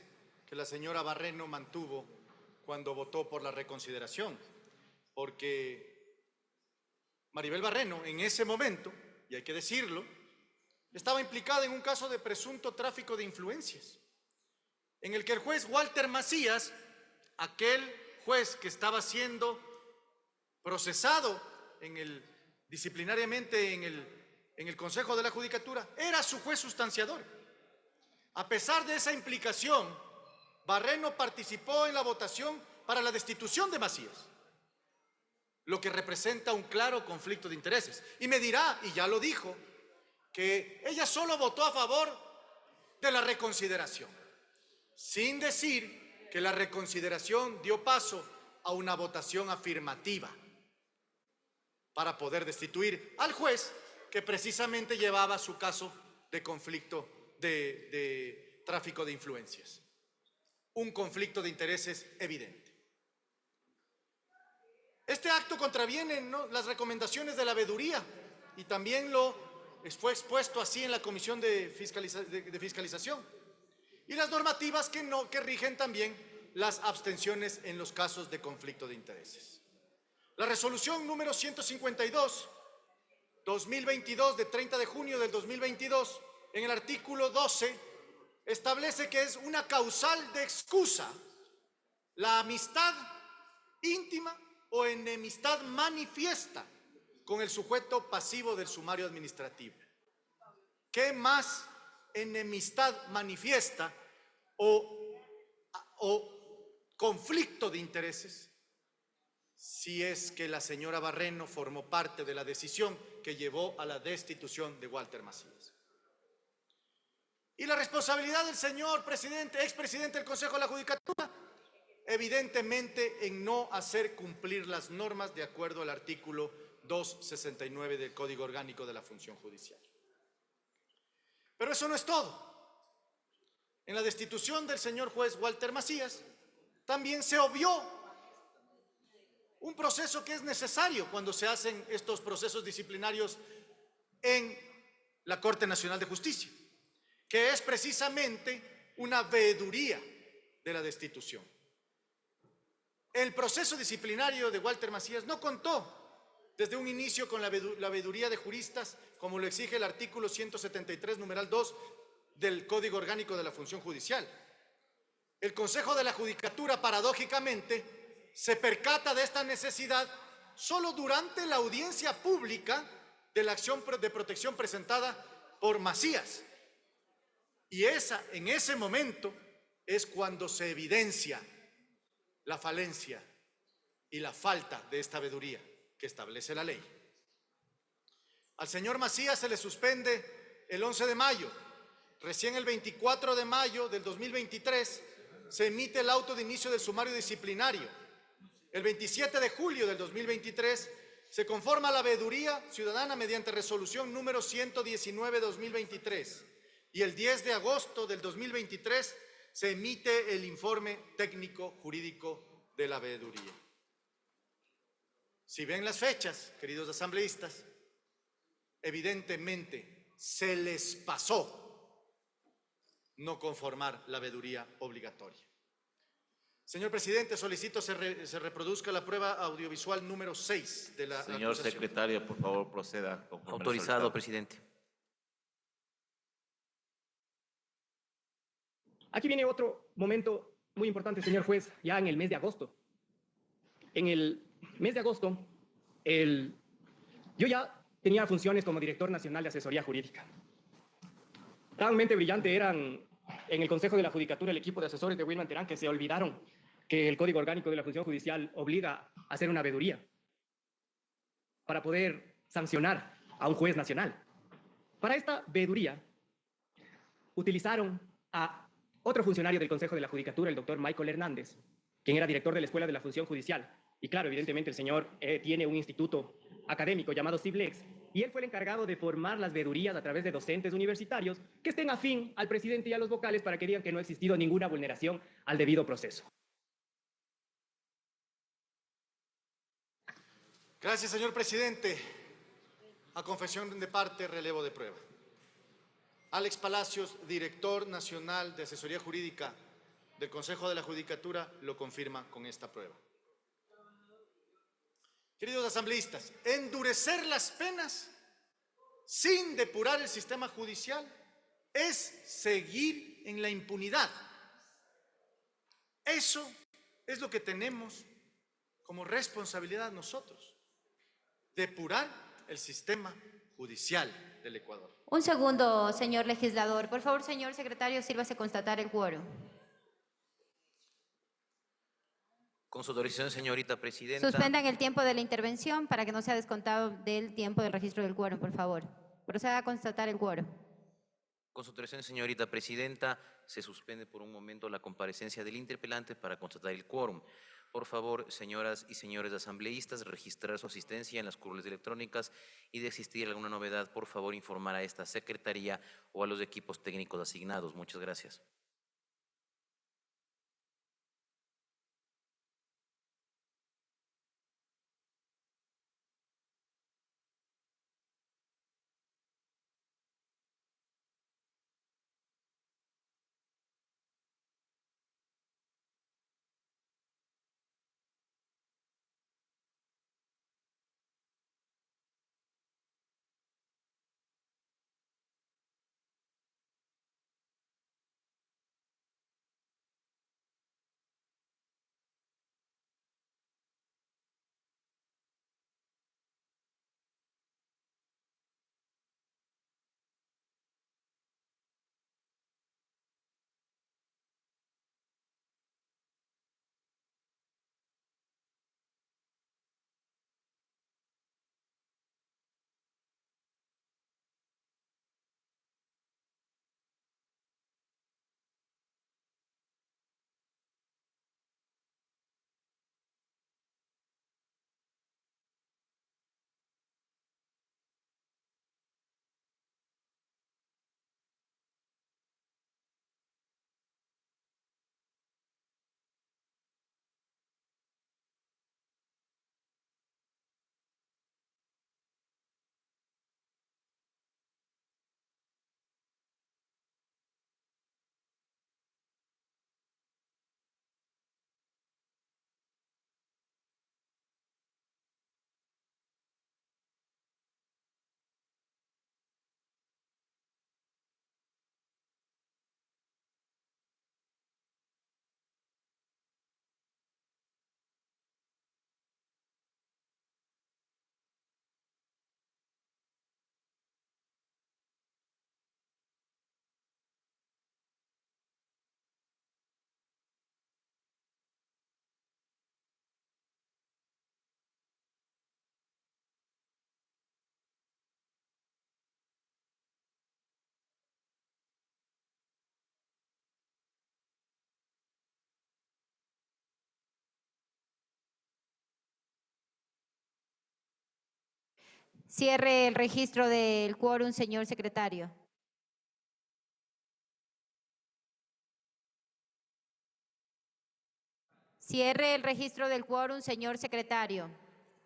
que la señora Barreno mantuvo cuando votó por la reconsideración, porque Maribel Barreno en ese momento, y hay que decirlo, estaba implicada en un caso de presunto tráfico de influencias, en el que el juez Walter Macías, aquel juez que estaba siendo procesado disciplinariamente en el Consejo de la Judicatura, era su juez sustanciador. A pesar de esa implicación, Barreno participó en la votación para la destitución de Macías, lo que representa un claro conflicto de intereses. Y me dirá, y ya lo dijo, que ella solo votó a favor de la reconsideración, sin decir que la reconsideración dio paso a una votación afirmativa para poder destituir al juez que precisamente llevaba su caso de conflicto de tráfico de influencias. Un conflicto de intereses evidente. Este acto contraviene, ¿no?, las recomendaciones de la veeduría y también fue expuesto así en la Comisión de Fiscalización y las normativas que rigen también las abstenciones en los casos de conflicto de intereses. La resolución número 152 2022 de 30 de junio del 2022, en el artículo 12, establece que es una causal de excusa la amistad íntima o enemistad manifiesta con el sujeto pasivo del sumario administrativo. ¿Qué más enemistad manifiesta o conflicto de intereses si es que la señora Barreno formó parte de la decisión que llevó a la destitución de Walter Macías? Y la responsabilidad del señor presidente, expresidente del Consejo de la Judicatura, evidentemente en no hacer cumplir las normas de acuerdo al artículo 269 del Código Orgánico de la Función Judicial. Pero eso no es todo. En la destitución del señor juez Walter Macías también se obvió un proceso que es necesario cuando se hacen estos procesos disciplinarios en la Corte Nacional de Justicia, que es precisamente una veeduría de la destitución. El proceso disciplinario de Walter Macías no contó desde un inicio con la veeduría de juristas, como lo exige el artículo 173, numeral 2 del Código Orgánico de la Función Judicial. El Consejo de la Judicatura, paradójicamente, se percata de esta necesidad solo durante la audiencia pública de la acción de protección presentada por Macías. Y en ese momento es cuando se evidencia la falencia y la falta de esta veeduría que establece la ley. Al señor Macías se le suspende el 11 de mayo Recién el 24 de mayo del 2023 se emite el auto de inicio del sumario disciplinario. El 27 de julio del 2023 se conforma la veeduría ciudadana mediante resolución número 119/2023 y el 10 de agosto del 2023 se emite el informe técnico jurídico de la veeduría. Si ven las fechas, queridos asambleístas, evidentemente se les pasó no conformar la veeduría obligatoria. Señor presidente, solicito se reproduzca la prueba audiovisual número 6 de la Señor acusación. secretario, por favor, proceda. conforme lo Autorizado, solicitado. presidente. Aquí viene otro momento muy importante, señor juez, ya en el mes de agosto. En el mes de agosto, yo ya tenía funciones como director nacional de asesoría jurídica. Realmente brillante eran en el Consejo de la Judicatura el equipo de asesores de Wilman Terán que se olvidaron que el Código Orgánico de la Función Judicial obliga a hacer una veeduría para poder sancionar a un juez nacional. Para esta veeduría utilizaron a otro funcionario del Consejo de la Judicatura, el doctor Michael Hernández, quien era director de la Escuela de la Función Judicial. Y claro, evidentemente el señor tiene un instituto académico llamado CIBLEX, y él fue el encargado de formar las veedurías a través de docentes universitarios que estén afín al presidente y a los vocales para que digan que no ha existido ninguna vulneración al debido proceso. Gracias, señor presidente. A confesión de parte, relevo de prueba. Alex Palacios, director nacional de asesoría jurídica del Consejo de la Judicatura, lo confirma con esta prueba. Queridos asambleístas, endurecer las penas sin depurar el sistema judicial es seguir en la impunidad. Eso es lo que tenemos como responsabilidad nosotros, depurar el sistema judicial del Ecuador. Un segundo, señor legislador. Por favor, señor secretario, sírvase constatar el quórum. Con su autorización, señorita presidenta. Suspendan el tiempo de la intervención para que no sea descontado del tiempo del registro del quórum, por favor. Proceda a constatar el quórum. Con su autorización, señorita presidenta, se suspende por un momento la comparecencia del interpelante para constatar el quórum. Por favor, señoras y señores asambleístas, registrar su asistencia en las curules electrónicas y de existir alguna novedad, por favor, informar a esta secretaría o a los equipos técnicos asignados. Muchas gracias. Cierre el registro del quórum, señor secretario. Cierre el registro del quórum, señor secretario.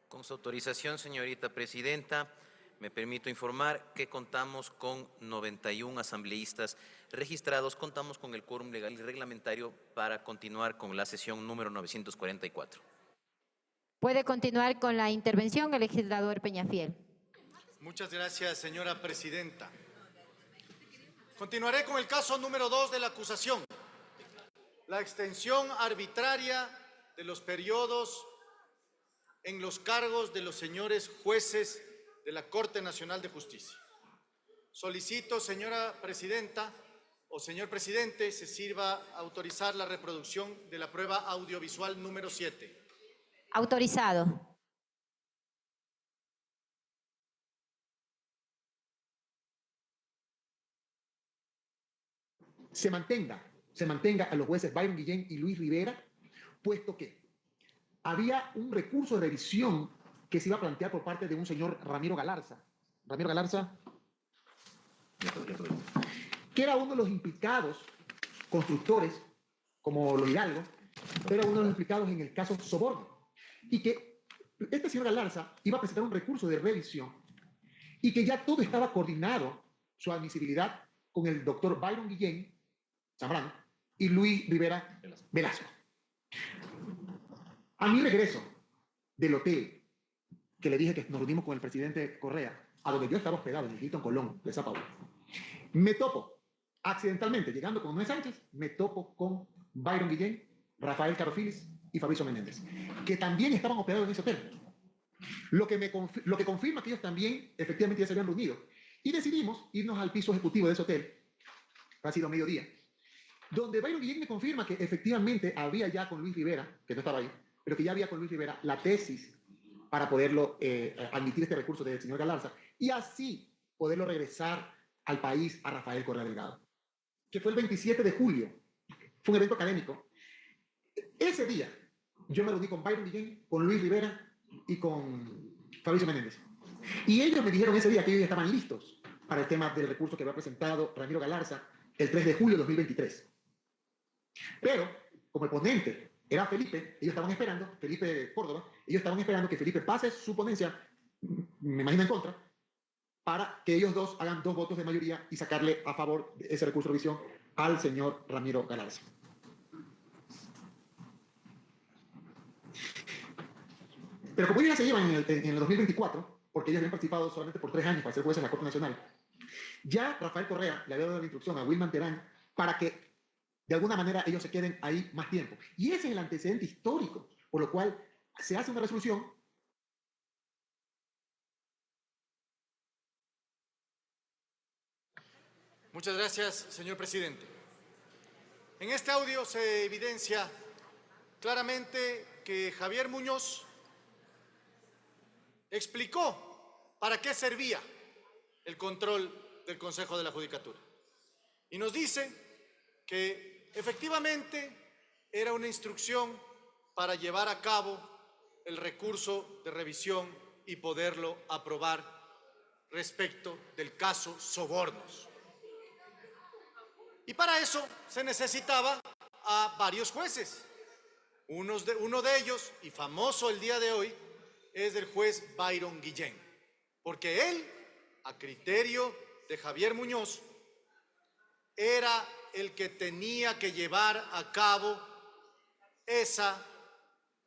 Con su autorización, señorita presidenta, me permito informar que contamos con 91 asambleístas registrados. Contamos con el quórum legal y reglamentario para continuar con la sesión número 944. Puede continuar con la intervención el legislador Peñafiel. Muchas gracias, señora presidenta. Continuaré con el caso número 2 de la acusación. La extensión arbitraria de los periodos en los cargos de los señores jueces de la Corte Nacional de Justicia. Solicito, señora presidenta o señor presidente, se sirva a autorizar la reproducción de la prueba audiovisual número 7. Autorizado. Se mantenga a los jueces Byron Guillén y Luis Rivera, puesto que había un recurso de revisión que se iba a plantear por parte de un señor Ramiro Galarza. Ramiro Galarza, que era uno de los implicados, constructores, como los Hidalgo, era uno de los implicados en el caso Soborno. Y que este señor Galarza iba a presentar un recurso de revisión y que ya todo estaba coordinado, su admisibilidad, con el doctor Byron Guillén Zambrano y Luis Rivera Velasco. A mi regreso del hotel, que le dije que nos reunimos con el presidente Correa, a donde yo estaba hospedado, en el Hilton Colón de Sao Paulo, me topo, accidentalmente, llegando con Noé Sánchez, me topo con Byron Guillén, Rafael Carofilis y Fabricio Menéndez, que también estaban hospedados en ese hotel. Lo que confirma que ellos también efectivamente ya se habían reunido. Y decidimos irnos al piso ejecutivo de ese hotel, ha sido mediodía, donde Byron Guillén me confirma que efectivamente había ya con Luis Rivera, que no estaba ahí, pero que ya había con Luis Rivera la tesis para poderlo admitir este recurso del señor Galarza y así poderlo regresar al país a Rafael Correa Delgado, que fue el 27 de julio. Fue un evento académico. Ese día yo me reuní con Byron Guillén, con Luis Rivera y con Fabricio Menéndez. Y ellos me dijeron ese día que ellos ya estaban listos para el tema del recurso que había presentado Ramiro Galarza el 3 de julio de 2023. Pero, como el ponente era Felipe, ellos estaban esperando, Felipe Córdoba, ellos estaban esperando que Felipe pase su ponencia, me imagino en contra, para que ellos dos hagan 2 votos de mayoría y sacarle a favor de ese recurso de revisión al señor Ramiro Galarza. Pero como ellos ya se llevan en el 2024, porque ellos habían participado solamente por 3 años para ser jueces en la Corte Nacional, ya Rafael Correa le había dado la instrucción a Wilman Terán para que de alguna manera ellos se queden ahí más tiempo. Y ese es el antecedente histórico, por lo cual se hace una resolución. Muchas gracias, señor presidente. En este audio se evidencia claramente que Javier Muñoz explicó para qué servía el control del Consejo de la Judicatura. Y nos dice que efectivamente era una instrucción para llevar a cabo el recurso de revisión y poderlo aprobar respecto del caso Sobornos. Y para eso se necesitaba a varios jueces. Uno de ellos, y famoso el día de hoy, es el juez Byron Guillén, porque él, a criterio de Javier Muñoz, era el que tenía que llevar a cabo esa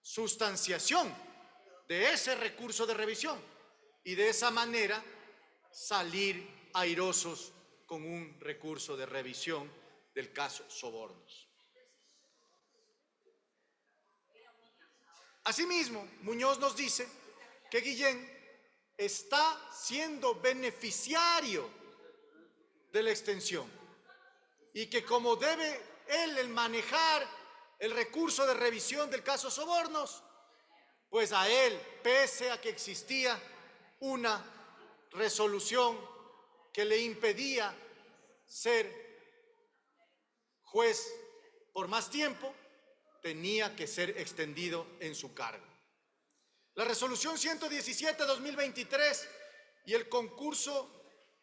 sustanciación de ese recurso de revisión y de esa manera salir airosos con un recurso de revisión del caso Sobornos. Asimismo, Muñoz nos dice que Guillén está siendo beneficiario de la extensión y que como debe él el manejar el recurso de revisión del caso Sobornos, pues a él, pese a que existía una resolución que le impedía ser juez por más tiempo, tenía que ser extendido en su cargo. La resolución 117-2023 y el concurso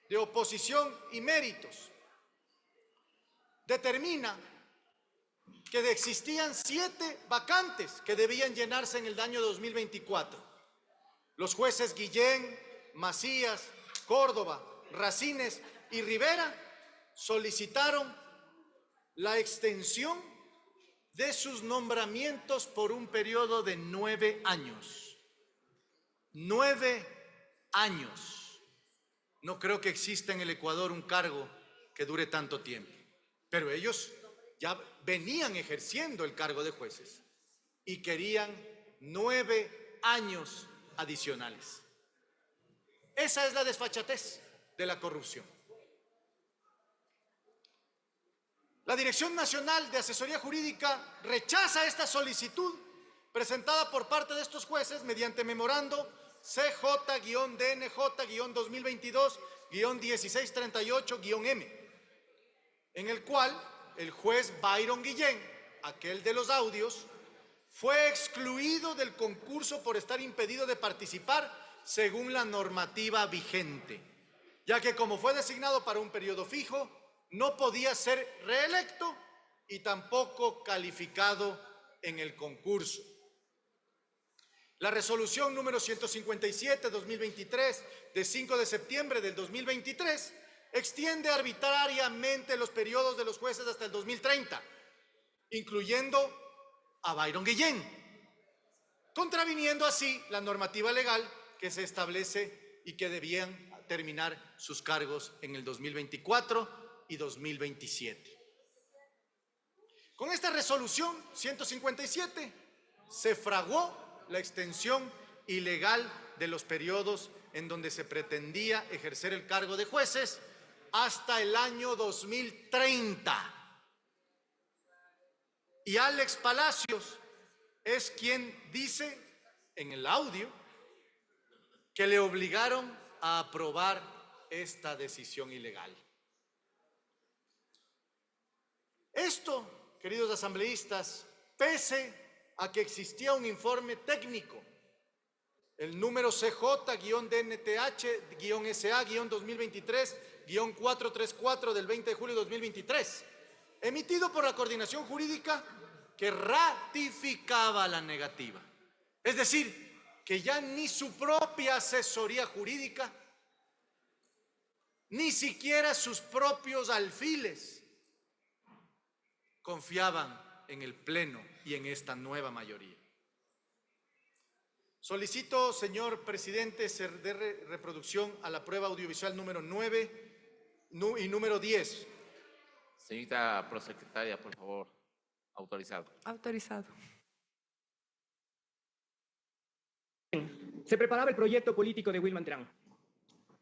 de oposición y méritos determina que existían 7 vacantes que debían llenarse en el año 2024. Los jueces Guillén, Macías, Córdoba, Racines y Rivera solicitaron la extensión de sus nombramientos por un periodo de 9 años. 9 años. No creo que exista en el Ecuador un cargo que dure tanto tiempo, pero ellos ya venían ejerciendo el cargo de jueces y querían 9 años adicionales. Esa es la desfachatez de la corrupción. La Dirección Nacional de Asesoría Jurídica rechaza esta solicitud presentada por parte de estos jueces mediante memorando CJ-DNJ-2022-1638-M, en el cual el juez Byron Guillén, aquel de los audios, fue excluido del concurso por estar impedido de participar según la normativa vigente, ya que como fue designado para un periodo fijo, no podía ser reelecto y tampoco calificado en el concurso. La resolución número 157/2023 de 5 de septiembre del 2023 extiende arbitrariamente los periodos de los jueces hasta el 2030, incluyendo a Byron Guillén, contraviniendo así la normativa legal que se establece y que debían terminar sus cargos en el 2024 y 2027. Con esta resolución 157 se fraguó la extensión ilegal de los periodos en donde se pretendía ejercer el cargo de jueces hasta el año 2030. Y Alex Palacios es quien dice en el audio que le obligaron a aprobar esta decisión ilegal. Esto, queridos asambleístas, pese a que existía un informe técnico, el número CJ-DNTH-SA-2023-434 del 20 de julio de 2023, emitido por la Coordinación Jurídica, que ratificaba la negativa. Es decir, que ya ni su propia asesoría jurídica, ni siquiera sus propios alfiles confiaban en el Pleno y en esta nueva mayoría. Solicito, señor presidente, se dé reproducción a la prueba audiovisual número 9 y número 10. Señorita prosecretaria, por favor, autorizado. Autorizado. Se preparaba el proyecto político de Wilman Terán.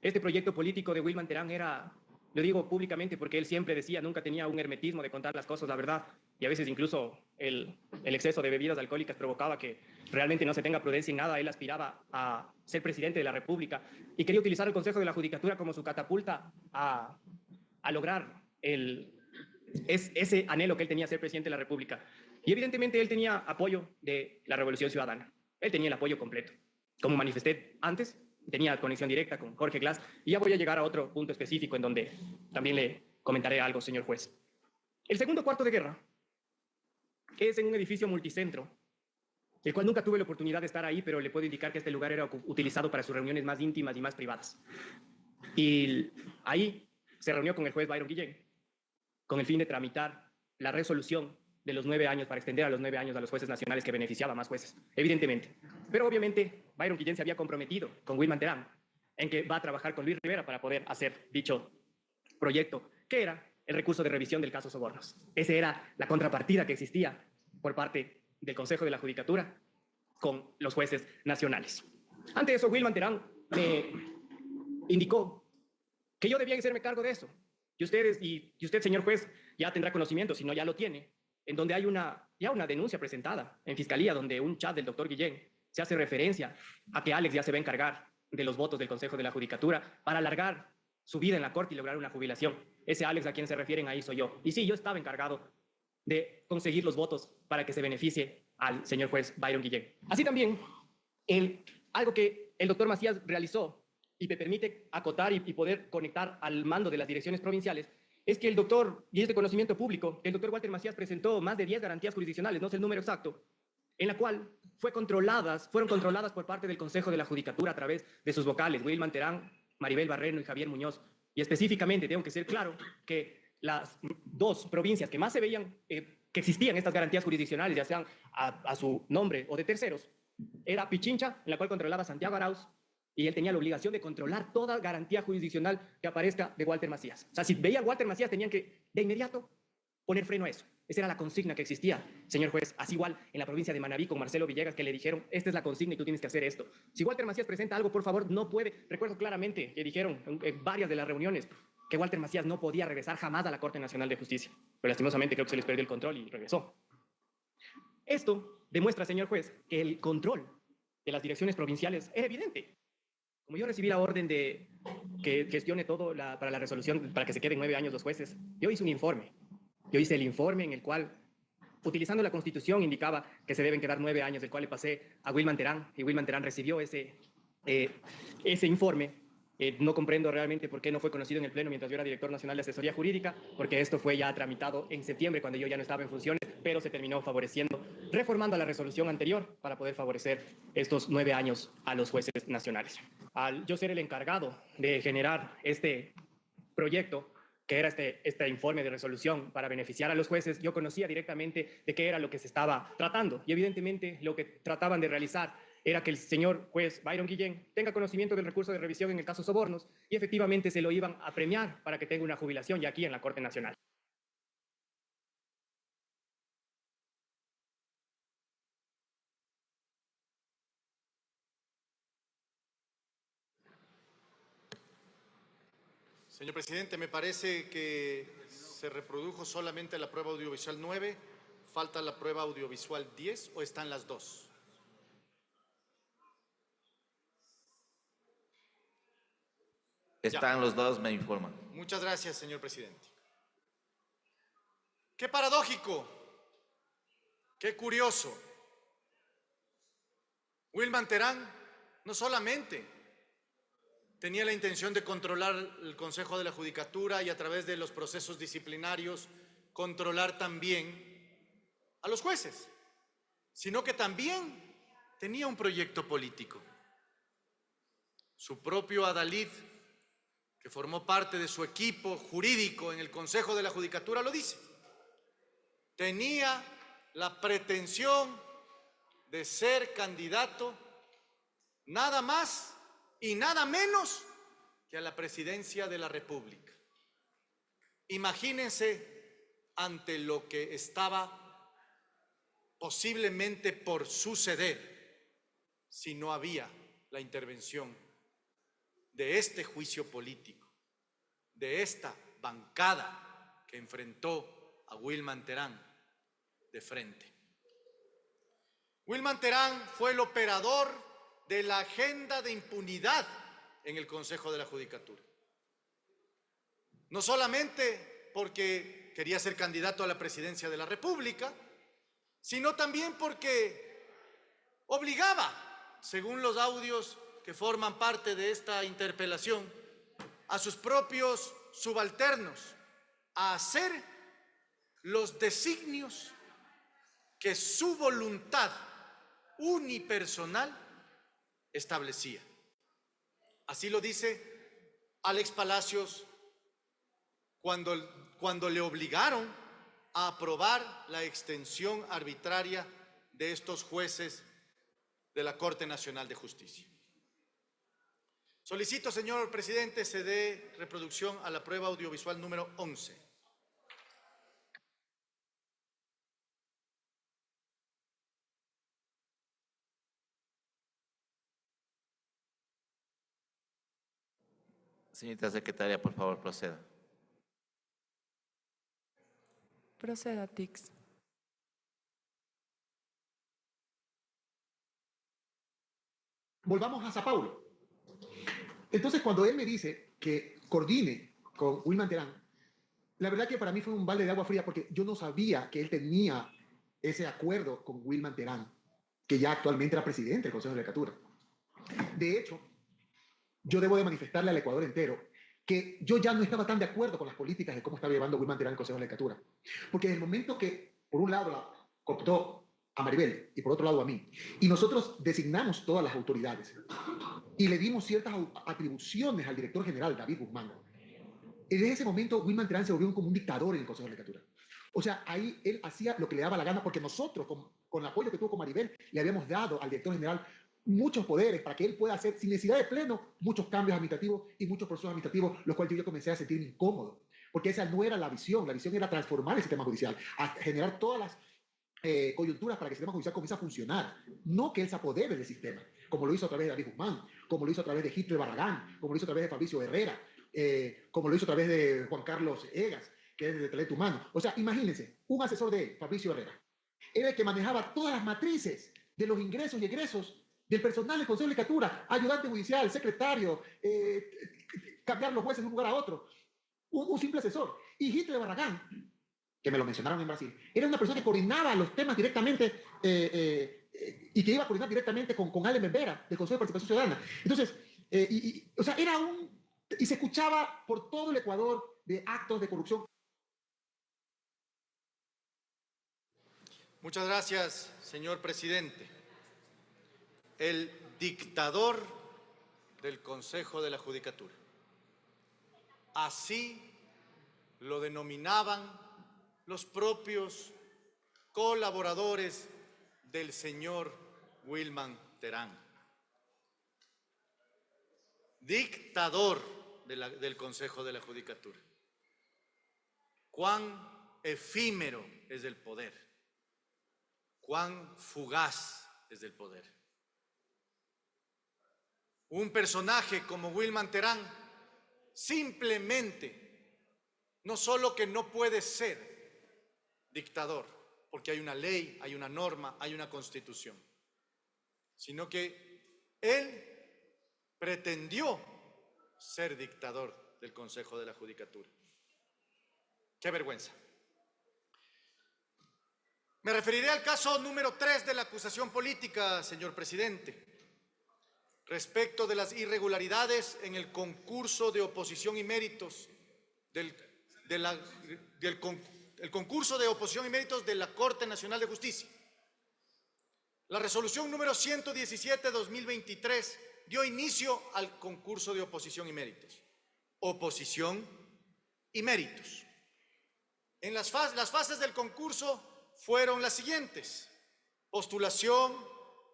Este proyecto político de Wilman Terán era, lo digo públicamente porque él siempre decía, nunca tenía un hermetismo de contar las cosas, la verdad, y a veces incluso el exceso de bebidas alcohólicas provocaba que realmente no se tenga prudencia en nada. Él aspiraba a ser presidente de la República y quería utilizar el Consejo de la Judicatura como su catapulta a lograr ese anhelo que él tenía, ser presidente de la República. Y evidentemente él tenía apoyo de la Revolución Ciudadana. Él tenía el apoyo completo. Como manifesté antes, tenía conexión directa con Jorge Glass, y ya voy a llegar a otro punto específico en donde también le comentaré algo, señor juez. El segundo cuarto de guerra es en un edificio multicentro, el cual nunca tuve la oportunidad de estar ahí, pero le puedo indicar que este lugar era utilizado para sus reuniones más íntimas y más privadas. Y ahí se reunió con el juez Byron Guillén, con el fin de tramitar la resolución de los 9 años, para extender a los 9 años a los jueces nacionales, que beneficiaba a más jueces, evidentemente. Pero obviamente Byron Guillén se había comprometido con Wilman Terán en que va a trabajar con Luis Rivera para poder hacer dicho proyecto, que era el recurso de revisión del caso Sobornos. Esa era la contrapartida que existía por parte del Consejo de la Judicatura con los jueces nacionales. Ante eso, Wilman Terán me indicó que yo debía hacerme cargo de eso. Y usted, señor juez, ya tendrá conocimiento, si no ya lo tiene, en donde hay ya una denuncia presentada en Fiscalía, donde un chat del doctor Guillén se hace referencia a que Alex ya se va a encargar de los votos del Consejo de la Judicatura para alargar su vida en la Corte y lograr una jubilación. Ese Alex a quien se refieren ahí soy yo. Y sí, yo estaba encargado de conseguir los votos para que se beneficie al señor juez Byron Guillén. Así también, algo que el doctor Macías realizó y me permite acotar y poder conectar al mando de las direcciones provinciales, es que el doctor, y es de conocimiento público, el doctor Walter Macías presentó más de 10 garantías jurisdiccionales, no sé el número exacto, en la cual fueron controladas por parte del Consejo de la Judicatura a través de sus vocales, Wilman Terán, Maribel Barreno y Javier Muñoz. Y específicamente tengo que ser claro que las dos provincias que más se veían que existían estas garantías jurisdiccionales, ya sean a su nombre o de terceros, era Pichincha, en la cual controlaba Santiago Arauz, y él tenía la obligación de controlar toda garantía jurisdiccional que aparezca de Walter Macías. O sea, si veía a Walter Macías, tenían que de inmediato poner freno a eso. Esa era la consigna que existía, señor juez. Así igual en la provincia de Manabí con Marcelo Villegas, que le dijeron, esta es la consigna y tú tienes que hacer esto. Si Walter Macías presenta algo, por favor, no puede. Recuerdo claramente que dijeron en varias de las reuniones que Walter Macías no podía regresar jamás a la Corte Nacional de Justicia. Pero lastimosamente creo que se les perdió el control y regresó. Esto demuestra, señor juez, que el control de las direcciones provinciales era evidente. Como yo recibí la orden de que gestione todo para la resolución, para que se queden 9 años los jueces, yo hice un informe. Yo hice el informe en el cual, utilizando la Constitución, indicaba que se deben quedar 9 años, el cual le pasé a Wilman Terán, y Wilman Terán recibió ese informe. No comprendo realmente por qué no fue conocido en el Pleno mientras yo era director nacional de asesoría jurídica, porque esto fue ya tramitado en septiembre cuando yo ya no estaba en funciones, pero se terminó favoreciendo, reformando la resolución anterior para poder favorecer estos 9 años a los jueces nacionales. Al yo ser el encargado de generar este proyecto, que era este informe de resolución para beneficiar a los jueces, yo conocía directamente de qué era lo que se estaba tratando. Y evidentemente lo que trataban de realizar era que el señor juez Byron Guillén tenga conocimiento del recurso de revisión en el caso Sobornos y efectivamente se lo iban a premiar para que tenga una jubilación ya aquí en la Corte Nacional. Señor presidente, me parece que se reprodujo solamente la prueba audiovisual 9, falta la prueba audiovisual 10 o están las dos. Están los dos, me informan. Muchas gracias, señor presidente. Qué paradójico, qué curioso. Wilman Terán no solamente tenía la intención de controlar el Consejo de la Judicatura y a través de los procesos disciplinarios controlar también a los jueces, sino que también tenía un proyecto político. Su propio adalid, que formó parte de su equipo jurídico en el Consejo de la Judicatura, lo dice. Tenía la pretensión de ser candidato nada más y nada menos que a la presidencia de la República. Imagínense ante lo que estaba posiblemente por suceder si no había la intervención de este juicio político, de esta bancada que enfrentó a Wilman Terán de frente. Wilman Terán fue el operador de la agenda de impunidad en el Consejo de la Judicatura. No solamente porque quería ser candidato a la presidencia de la República, sino también porque obligaba, según los audios que forman parte de esta interpelación, a sus propios subalternos a hacer los designios que su voluntad unipersonal establecía. Así lo dice Alex Palacios cuando le obligaron a aprobar la extensión arbitraria de estos jueces de la Corte Nacional de Justicia. Solicito, señor presidente, se dé reproducción a la prueba audiovisual número 11. Señorita secretaria, por favor, proceda. Proceda, Tix. Volvamos a Sao Paulo. Entonces, cuando él me dice que coordine con Wilman Terán, la verdad que para mí fue un balde de agua fría porque yo no sabía que él tenía ese acuerdo con Wilman Terán, que ya actualmente era presidente del Consejo de la Judicatura. De hecho, yo debo de manifestarle al Ecuador entero que yo ya no estaba tan de acuerdo con las políticas de cómo estaba llevando Wilman Terán el Consejo de la Judicatura. Porque en el momento que, por un lado, la cooptó a Maribel y por otro lado a mí, y nosotros designamos todas las autoridades y le dimos ciertas atribuciones al director general, David Guzmán, desde ese momento Wilman Terán se volvió como un dictador en el Consejo de la Judicatura. O sea, ahí él hacía lo que le daba la gana, porque nosotros, con el apoyo que tuvo con Maribel, le habíamos dado al director general muchos poderes para que él pueda hacer, sin necesidad de pleno, muchos cambios administrativos y muchos procesos administrativos, los cuales yo comencé a sentirme incómodo, porque esa no era la visión era transformar el sistema judicial, a generar todas las coyunturas para que el sistema judicial comience a funcionar, no que él se apodere del sistema, como lo hizo a través de David Guzmán, como lo hizo a través de Hitler Barragán, como lo hizo a través de Fabricio Herrera, como lo hizo a través de Juan Carlos Egas, que es de Talento Humano. O sea, imagínense, un asesor de él, Fabricio Herrera, era el que manejaba todas las matrices de los ingresos y egresos del personal del Consejo de la Judicatura, ayudante judicial, secretario, cambiar los jueces de un lugar a otro. Un simple asesor. Y Hitler Barragán, que me lo mencionaron en Brasil, era una persona que coordinaba los temas directamente y que iba a coordinar directamente con Allen Berbera, del Consejo de Participación Ciudadana. Entonces, o sea, y se escuchaba por todo el Ecuador de actos de corrupción. Muchas gracias, señor presidente. El dictador del Consejo de la Judicatura. Así lo denominaban los propios colaboradores del señor Wilman Terán. Dictador del Consejo de la Judicatura. Cuán efímero es el poder, cuán fugaz es el poder. Un personaje como Wilman Terán simplemente, no solo que no puede ser dictador, porque hay una ley, hay una norma, hay una constitución, sino que él pretendió ser dictador del Consejo de la Judicatura. ¡Qué vergüenza! Me referiré al caso número 3 de la acusación política, señor presidente, respecto de las irregularidades en el concurso de oposición y méritos el concurso de oposición y méritos de la Corte Nacional de Justicia. La resolución número 117/2023 dio inicio al concurso de oposición y méritos. Oposición y méritos. En las fases del concurso fueron las siguientes: postulación,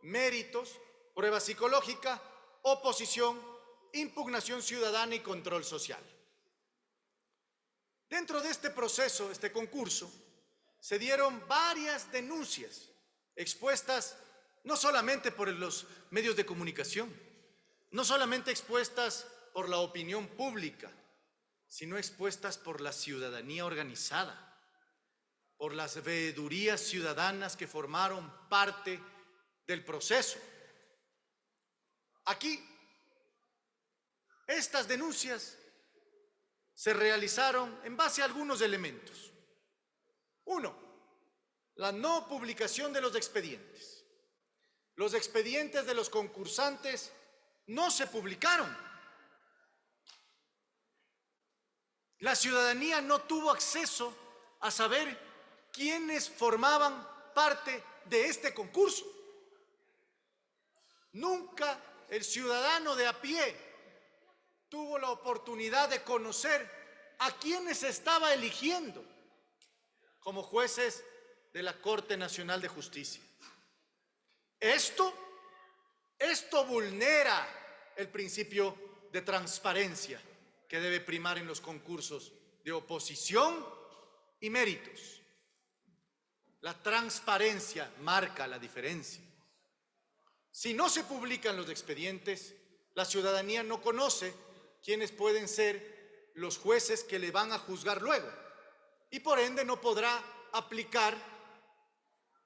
méritos, prueba psicológica, oposición, impugnación ciudadana y control social. Dentro de este proceso, este concurso, se dieron varias denuncias expuestas no solamente por los medios de comunicación, no solamente expuestas por la opinión pública, sino expuestas por la ciudadanía organizada, por las veedurías ciudadanas que formaron parte del proceso. Aquí, estas denuncias se realizaron en base a algunos elementos. Uno, la no publicación de los expedientes. Los expedientes de los concursantes no se publicaron. La ciudadanía no tuvo acceso a saber quiénes formaban parte de este concurso. Nunca el ciudadano de a pie tuvo la oportunidad de conocer a quienes estaba eligiendo como jueces de la Corte Nacional de Justicia. Esto vulnera el principio de transparencia que debe primar en los concursos de oposición y méritos. La transparencia marca la diferencia. Si no se publican los expedientes, la ciudadanía no conoce quiénes pueden ser los jueces que le van a juzgar luego y por ende no podrá aplicar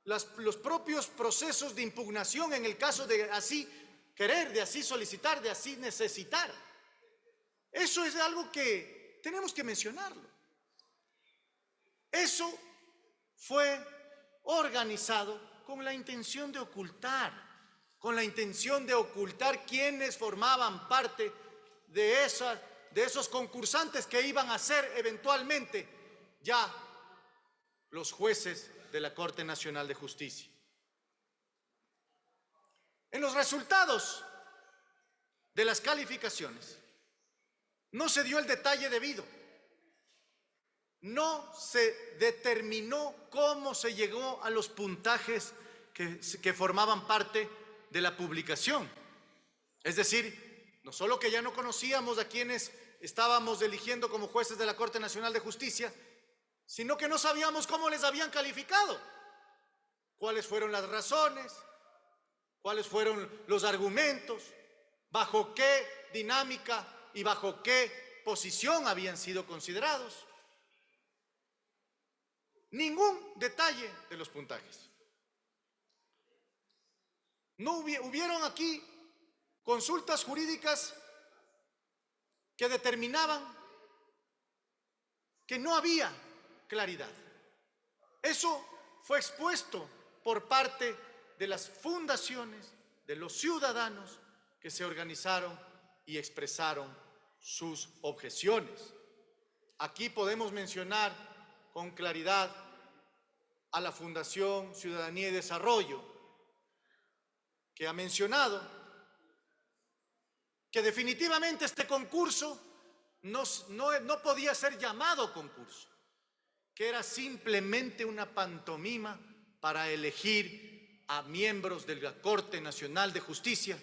los propios procesos de impugnación en el caso de así querer, de así solicitar, de así necesitar. Eso es algo que tenemos que mencionarlo. Eso fue organizado con la intención de ocultar, quienes formaban parte de esos concursantes que iban a ser eventualmente ya los jueces de la Corte Nacional de Justicia. En los resultados de las calificaciones no se dio el detalle debido. No se determinó cómo se llegó a los puntajes que formaban parte de la publicación. Es decir, no solo que ya no conocíamos a quienes estábamos eligiendo como jueces de la Corte Nacional de Justicia, sino que no sabíamos cómo les habían calificado, cuáles fueron las razones, cuáles fueron los argumentos, bajo qué dinámica y bajo qué posición habían sido considerados. Ningún detalle de los puntajes. No hubieron aquí consultas jurídicas que determinaban que no había claridad. Eso fue expuesto por parte de las fundaciones, de los ciudadanos que se organizaron y expresaron sus objeciones. Aquí podemos mencionar con claridad a la Fundación Ciudadanía y Desarrollo, que ha mencionado que definitivamente este concurso no podía ser llamado concurso, que era simplemente una pantomima para elegir a miembros de la Corte Nacional de Justicia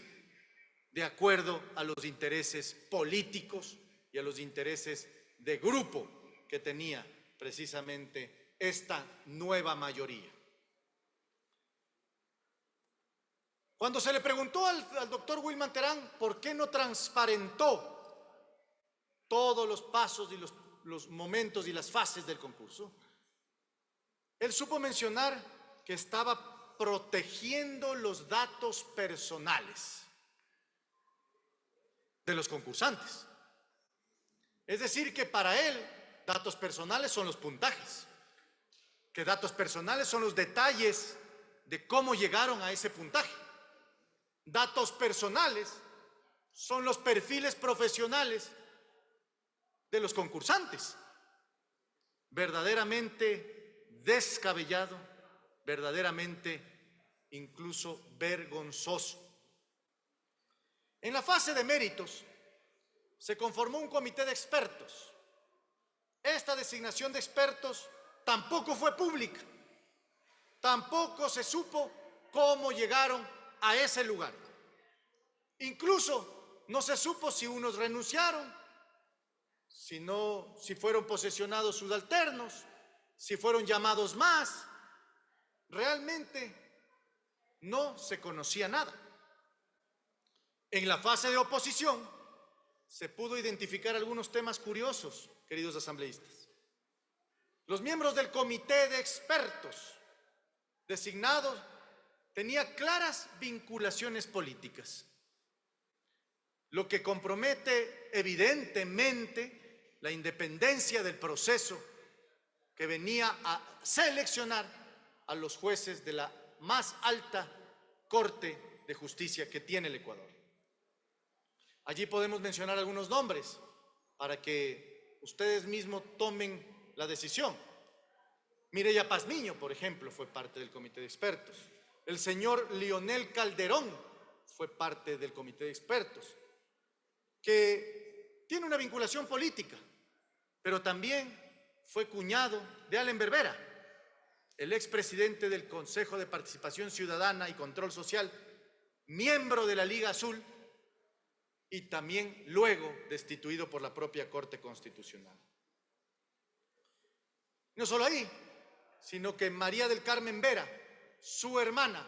de acuerdo a los intereses políticos y a los intereses de grupo que tenía precisamente esta nueva mayoría. Cuando se le preguntó al doctor Wilman Terán por qué no transparentó todos los pasos y los momentos y las fases del concurso, él supo mencionar que estaba protegiendo los datos personales de los concursantes. Es decir, que para él datos personales son los puntajes, que datos personales son los detalles de cómo llegaron a ese puntaje. Datos personales son los perfiles profesionales de los concursantes. Verdaderamente descabellado, verdaderamente incluso vergonzoso. En la fase de méritos se conformó un comité de expertos. Esta designación de expertos tampoco fue pública. Tampoco se supo cómo llegaron a ese lugar. Incluso no se supo si unos renunciaron, si fueron posesionados subalternos, si fueron llamados más. Realmente no se conocía nada. En la fase de oposición se pudo identificar algunos temas curiosos, queridos asambleístas. Los miembros del comité de expertos designados tenían claras vinculaciones políticas, lo que compromete evidentemente la independencia del proceso que venía a seleccionar a los jueces de la más alta Corte de Justicia que tiene el Ecuador. Allí podemos mencionar algunos nombres para que ustedes mismos tomen la decisión. Mireya Pazmiño, por ejemplo, fue parte del comité de expertos. El señor Lionel Calderón fue parte del comité de expertos, que tiene una vinculación política, pero también fue cuñado de Allen Berbera, el expresidente del Consejo de Participación Ciudadana y Control Social, miembro de la Liga Azul, y también luego destituido por la propia Corte Constitucional. No solo ahí, sino que María del Carmen Vera, su hermana,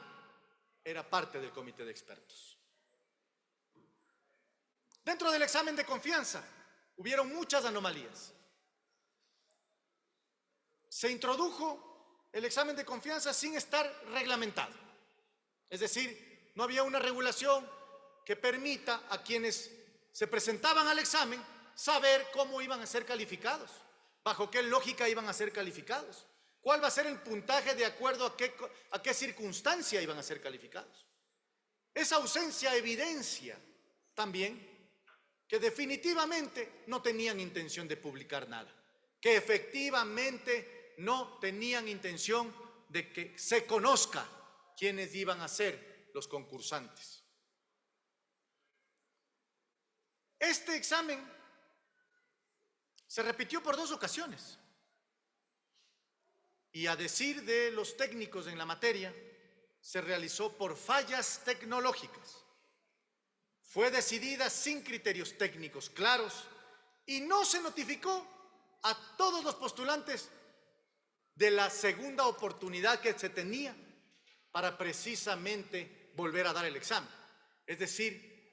era parte del comité de expertos. Dentro del examen de confianza hubieron muchas anomalías. Se introdujo el examen de confianza sin estar reglamentado. Es decir, no había una regulación que permita a quienes se presentaban al examen saber cómo iban a ser calificados, bajo qué lógica iban a ser calificados, cuál va a ser el puntaje de acuerdo a qué circunstancia iban a ser calificados. Esa ausencia evidencia también que definitivamente no tenían intención de publicar nada, que efectivamente no tenían intención de que se conozca quiénes iban a ser los concursantes. Este examen se repitió por 2 ocasiones y, a decir de los técnicos en la materia, se realizó por fallas tecnológicas. Fue decidida sin criterios técnicos claros y no se notificó a todos los postulantes de la segunda oportunidad que se tenía para precisamente volver a dar el examen. Es decir,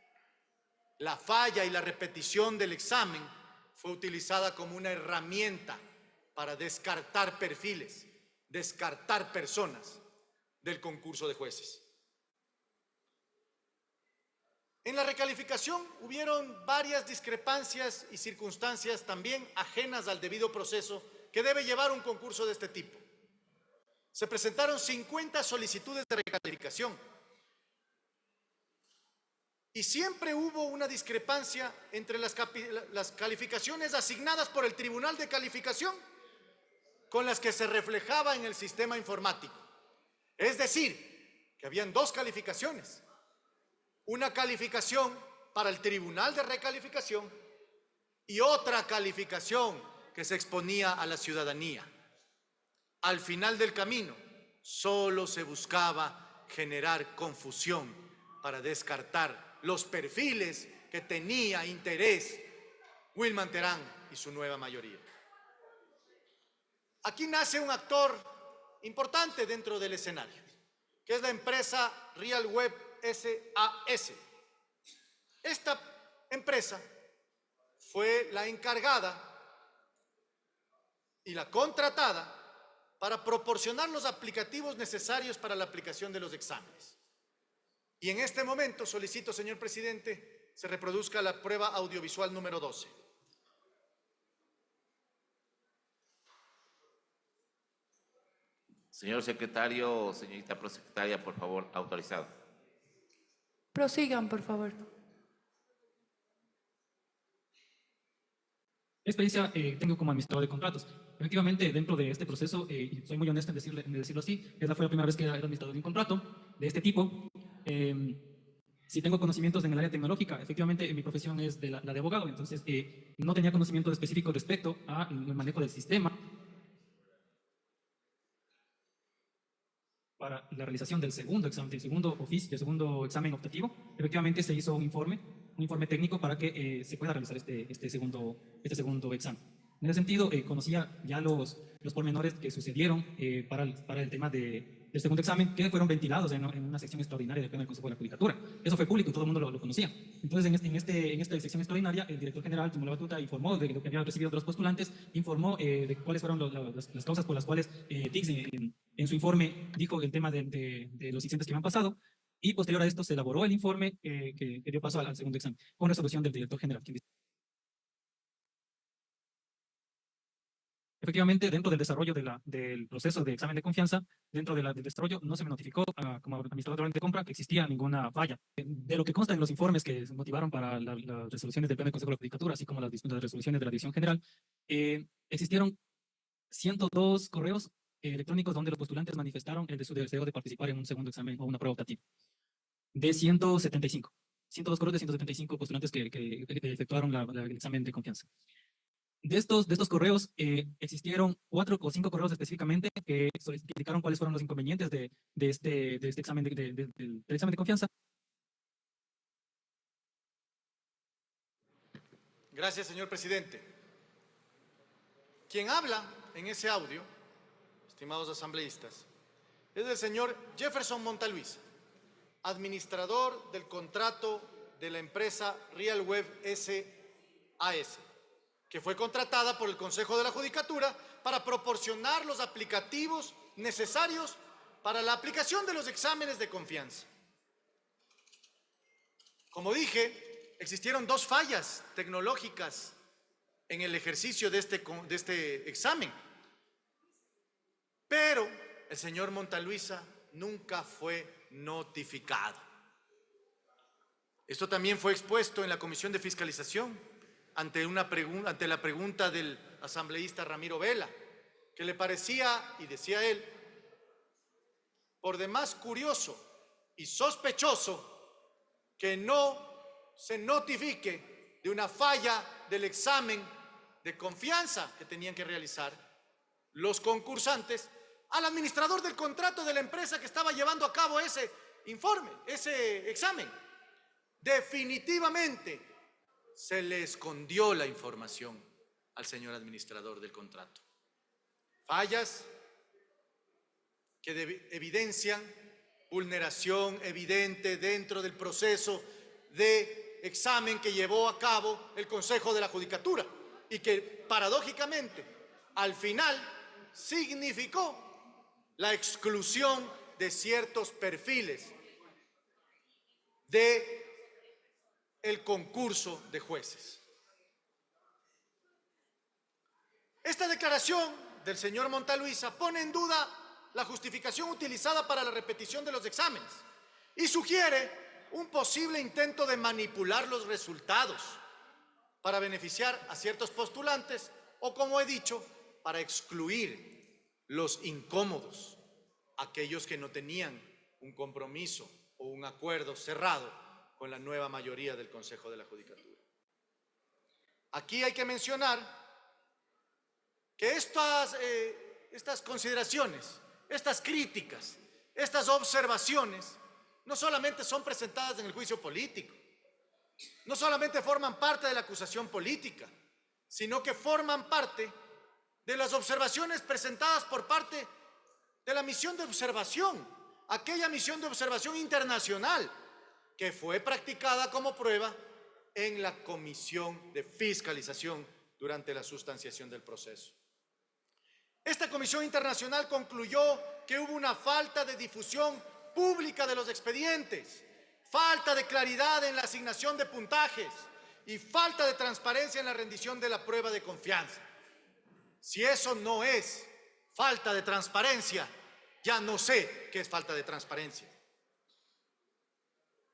la falla y la repetición del examen fue utilizada como una herramienta para descartar perfiles, descartar personas del concurso de jueces. En la recalificación hubieron varias discrepancias y circunstancias también ajenas al debido proceso que debe llevar un concurso de este tipo. Se presentaron 50 solicitudes de recalificación y siempre hubo una discrepancia entre las calificaciones asignadas por el Tribunal de Calificación con las que se reflejaba en el sistema informático. Es decir, que habían 2 calificaciones. Una calificación para el Tribunal de Recalificación y otra calificación que se exponía a la ciudadanía. Al final del camino, solo se buscaba generar confusión para descartar los perfiles que tenía interés Wilman Terán y su nueva mayoría. Aquí nace un actor importante dentro del escenario, que es la empresa Real Web SAS. Esta empresa fue la encargada y la contratada para proporcionar los aplicativos necesarios para la aplicación de los exámenes. Y en este momento solicito, señor presidente, se reproduzca la prueba audiovisual número 12. Señor secretario o señorita prosecretaria, por favor, autorizado. Prosigan, por favor. Experiencia tengo como administrador de contratos. Efectivamente, dentro de este proceso, y soy muy honesto en decirlo así, esa fue la primera vez que era administrador de un contrato de este tipo. Si tengo conocimientos en el área tecnológica, efectivamente mi profesión es la de abogado, entonces no tenía conocimiento específico respecto al manejo del sistema para la realización del segundo examen, del segundo examen optativo. Efectivamente se hizo un informe técnico para que se pueda realizar este segundo examen. En ese sentido, conocía ya los pormenores que sucedieron para el tema del segundo examen, que fueron ventilados en una sección extraordinaria del Pleno del Consejo de la Judicatura. Eso fue público y todo el mundo lo conocía. Entonces, en esta sección extraordinaria, el director general tomó la batuta, informó de lo que había recibido de los postulantes, informó de cuáles fueron las causas por las cuales TICS en su informe dijo el tema de los incidentes que habían pasado, y posterior a esto se elaboró el informe que dio paso al segundo examen, con resolución del director general. Efectivamente, dentro del desarrollo del proceso de examen de confianza, dentro del desarrollo no se me notificó como administrador de compra que existía ninguna falla. De lo que consta en los informes que se motivaron para las resoluciones del Pleno del Consejo de la Judicatura, así como las resoluciones de la Dirección General, existieron 102 correos electrónicos donde los postulantes manifestaron el de su deseo de participar en un segundo examen o una prueba optativa. De 175. 102 correos de 175 postulantes que efectuaron el examen de confianza. De estos correos existieron 4 o 5 correos específicamente que indicaron cuáles fueron los inconvenientes de este examen del examen de confianza. Gracias, señor presidente. Quien habla en ese audio, estimados asambleístas, es el señor Jefferson Montaluisa, administrador del contrato de la empresa Real Web SAS, que fue contratada por el Consejo de la Judicatura para proporcionar los aplicativos necesarios para la aplicación de los exámenes de confianza. Como dije, existieron 2 fallas tecnológicas en el ejercicio de este examen, pero el señor Montaluisa nunca fue notificado. Esto también fue expuesto en la Comisión de Fiscalización ante la pregunta del asambleísta Ramiro Vela, que le parecía, y decía él, por demás curioso y sospechoso que no se notifique de una falla del examen de confianza que tenían que realizar los concursantes al administrador del contrato de la empresa que estaba llevando a cabo ese informe, ese examen. Definitivamente se le escondió la información al señor administrador del contrato. Fallas que evidencian vulneración evidente dentro del proceso de examen que llevó a cabo el Consejo de la Judicatura y que paradójicamente al final significó la exclusión de ciertos perfiles de el concurso de jueces. Esta declaración del señor Montaluisa pone en duda la justificación utilizada para la repetición de los exámenes y sugiere un posible intento de manipular los resultados para beneficiar a ciertos postulantes o, como he dicho, para excluir los incómodos, aquellos que no tenían un compromiso o un acuerdo cerrado con la nueva mayoría del Consejo de la Judicatura. Aquí hay que mencionar que estas consideraciones, estas críticas, estas observaciones, no solamente son presentadas en el juicio político, no solamente forman parte de la acusación política, sino que forman parte de las observaciones presentadas por parte de la misión de observación, aquella misión de observación internacional que fue practicada como prueba en la Comisión de Fiscalización durante la sustanciación del proceso. Esta comisión internacional concluyó que hubo una falta de difusión pública de los expedientes, falta de claridad en la asignación de puntajes y falta de transparencia en la rendición de la prueba de confianza. Si eso no es falta de transparencia, ya no sé qué es falta de transparencia.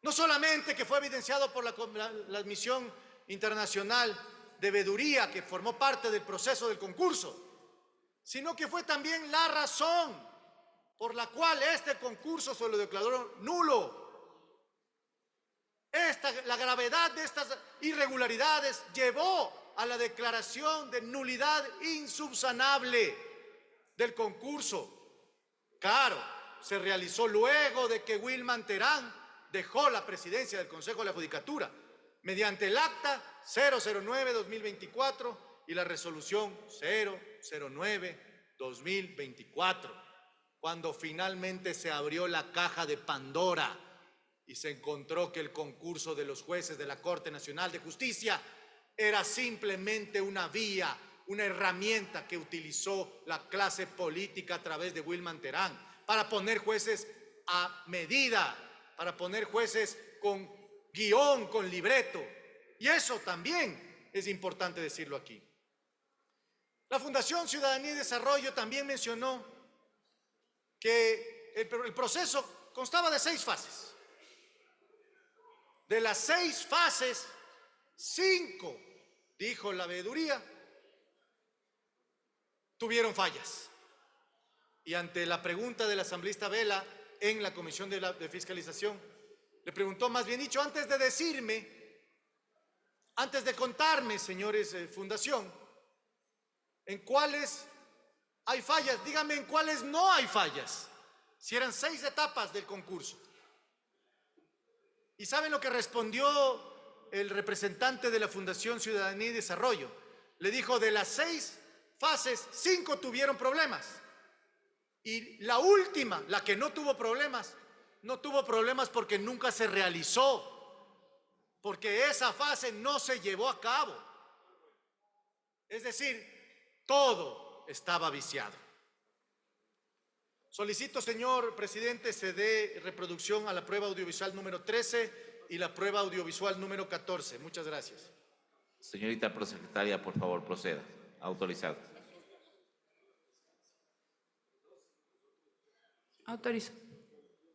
No solamente que fue evidenciado por la misión internacional de veeduría que formó parte del proceso del concurso, sino que fue también la razón por la cual este concurso se lo declaró nulo. La gravedad de estas irregularidades llevó a la declaración de nulidad insubsanable del concurso. Claro, se realizó luego de que Wilman Terán dejó la presidencia del Consejo de la Judicatura mediante el acta 009-2024 y la resolución 009-2024, cuando finalmente se abrió la caja de Pandora y se encontró que el concurso de los jueces de la Corte Nacional de Justicia era simplemente una vía, una herramienta que utilizó la clase política a través de Wilman Terán para poner jueces a medida, para poner jueces con guión, con libreto. Y eso también es importante decirlo aquí. La Fundación Ciudadanía y Desarrollo también mencionó que el proceso constaba de 6 fases. De las 6 fases, 5, dijo la veeduría, tuvieron fallas. Y ante la pregunta del asambleísta Vela en la Comisión de Fiscalización, le preguntó, más bien dicho, antes de contarme, señores Fundación, en cuáles hay fallas, díganme en cuáles no hay fallas, si eran 6 etapas del concurso. ¿Y saben lo que respondió el representante de la Fundación Ciudadanía y Desarrollo? Le dijo, de las 6 fases, 5 tuvieron problemas. Y la última, la que no tuvo problemas porque nunca se realizó, porque esa fase no se llevó a cabo. Es decir, todo estaba viciado. Solicito, señor presidente, se dé reproducción a la prueba audiovisual número 13 y la prueba audiovisual número 14. Muchas gracias. Señorita prosecretaria, por favor, proceda. Autorizado. Autorizo.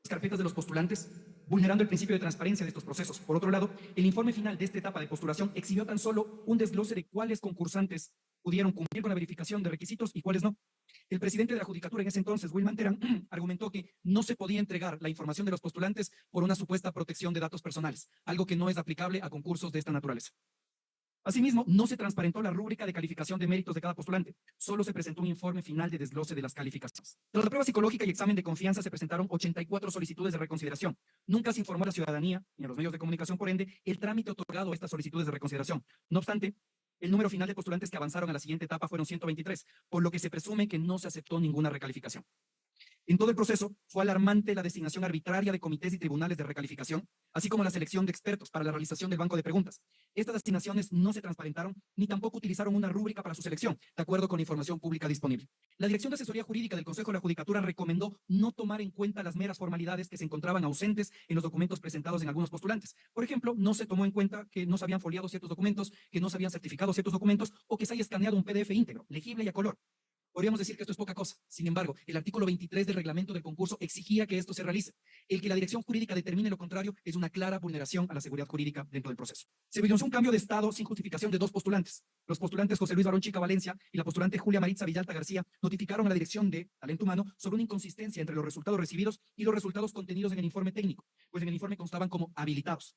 Las carpetas de los postulantes vulnerando el principio de transparencia de estos procesos. Por otro lado, el informe final de esta etapa de postulación exhibió tan solo un desglose de cuáles concursantes pudieron cumplir con la verificación de requisitos y cuáles no. El presidente de la Judicatura en ese entonces, Wilman Terán, argumentó que no se podía entregar la información de los postulantes por una supuesta protección de datos personales, algo que no es aplicable a concursos de esta naturaleza. Asimismo, no se transparentó la rúbrica de calificación de méritos de cada postulante. Solo se presentó un informe final de desglose de las calificaciones. Tras la prueba psicológica y examen de confianza se presentaron 84 solicitudes de reconsideración. Nunca se informó a la ciudadanía, ni a los medios de comunicación, por ende, el trámite otorgado a estas solicitudes de reconsideración. No obstante, el número final de postulantes que avanzaron a la siguiente etapa fueron 123, por lo que se presume que no se aceptó ninguna recalificación. En todo el proceso, fue alarmante la designación arbitraria de comités y tribunales de recalificación, así como la selección de expertos para la realización del banco de preguntas. Estas asignaciones no se transparentaron ni tampoco utilizaron una rúbrica para su selección, de acuerdo con la información pública disponible. La Dirección de Asesoría Jurídica del Consejo de la Judicatura recomendó no tomar en cuenta las meras formalidades que se encontraban ausentes en los documentos presentados en algunos postulantes. Por ejemplo, no se tomó en cuenta que no se habían foliado ciertos documentos, que no se habían certificado ciertos documentos o que se haya escaneado un PDF íntegro, legible y a color. Podríamos decir que esto es poca cosa. Sin embargo, el artículo 23 del reglamento del concurso exigía que esto se realice. El que la dirección jurídica determine lo contrario es una clara vulneración a la seguridad jurídica dentro del proceso. Se evidenció un cambio de estado sin justificación de dos postulantes. Los postulantes José Luis Barón Chica Valencia y la postulante Julia Maritza Villalta García notificaron a la dirección de Talento Humano sobre una inconsistencia entre los resultados recibidos y los resultados contenidos en el informe técnico, pues en el informe constaban como habilitados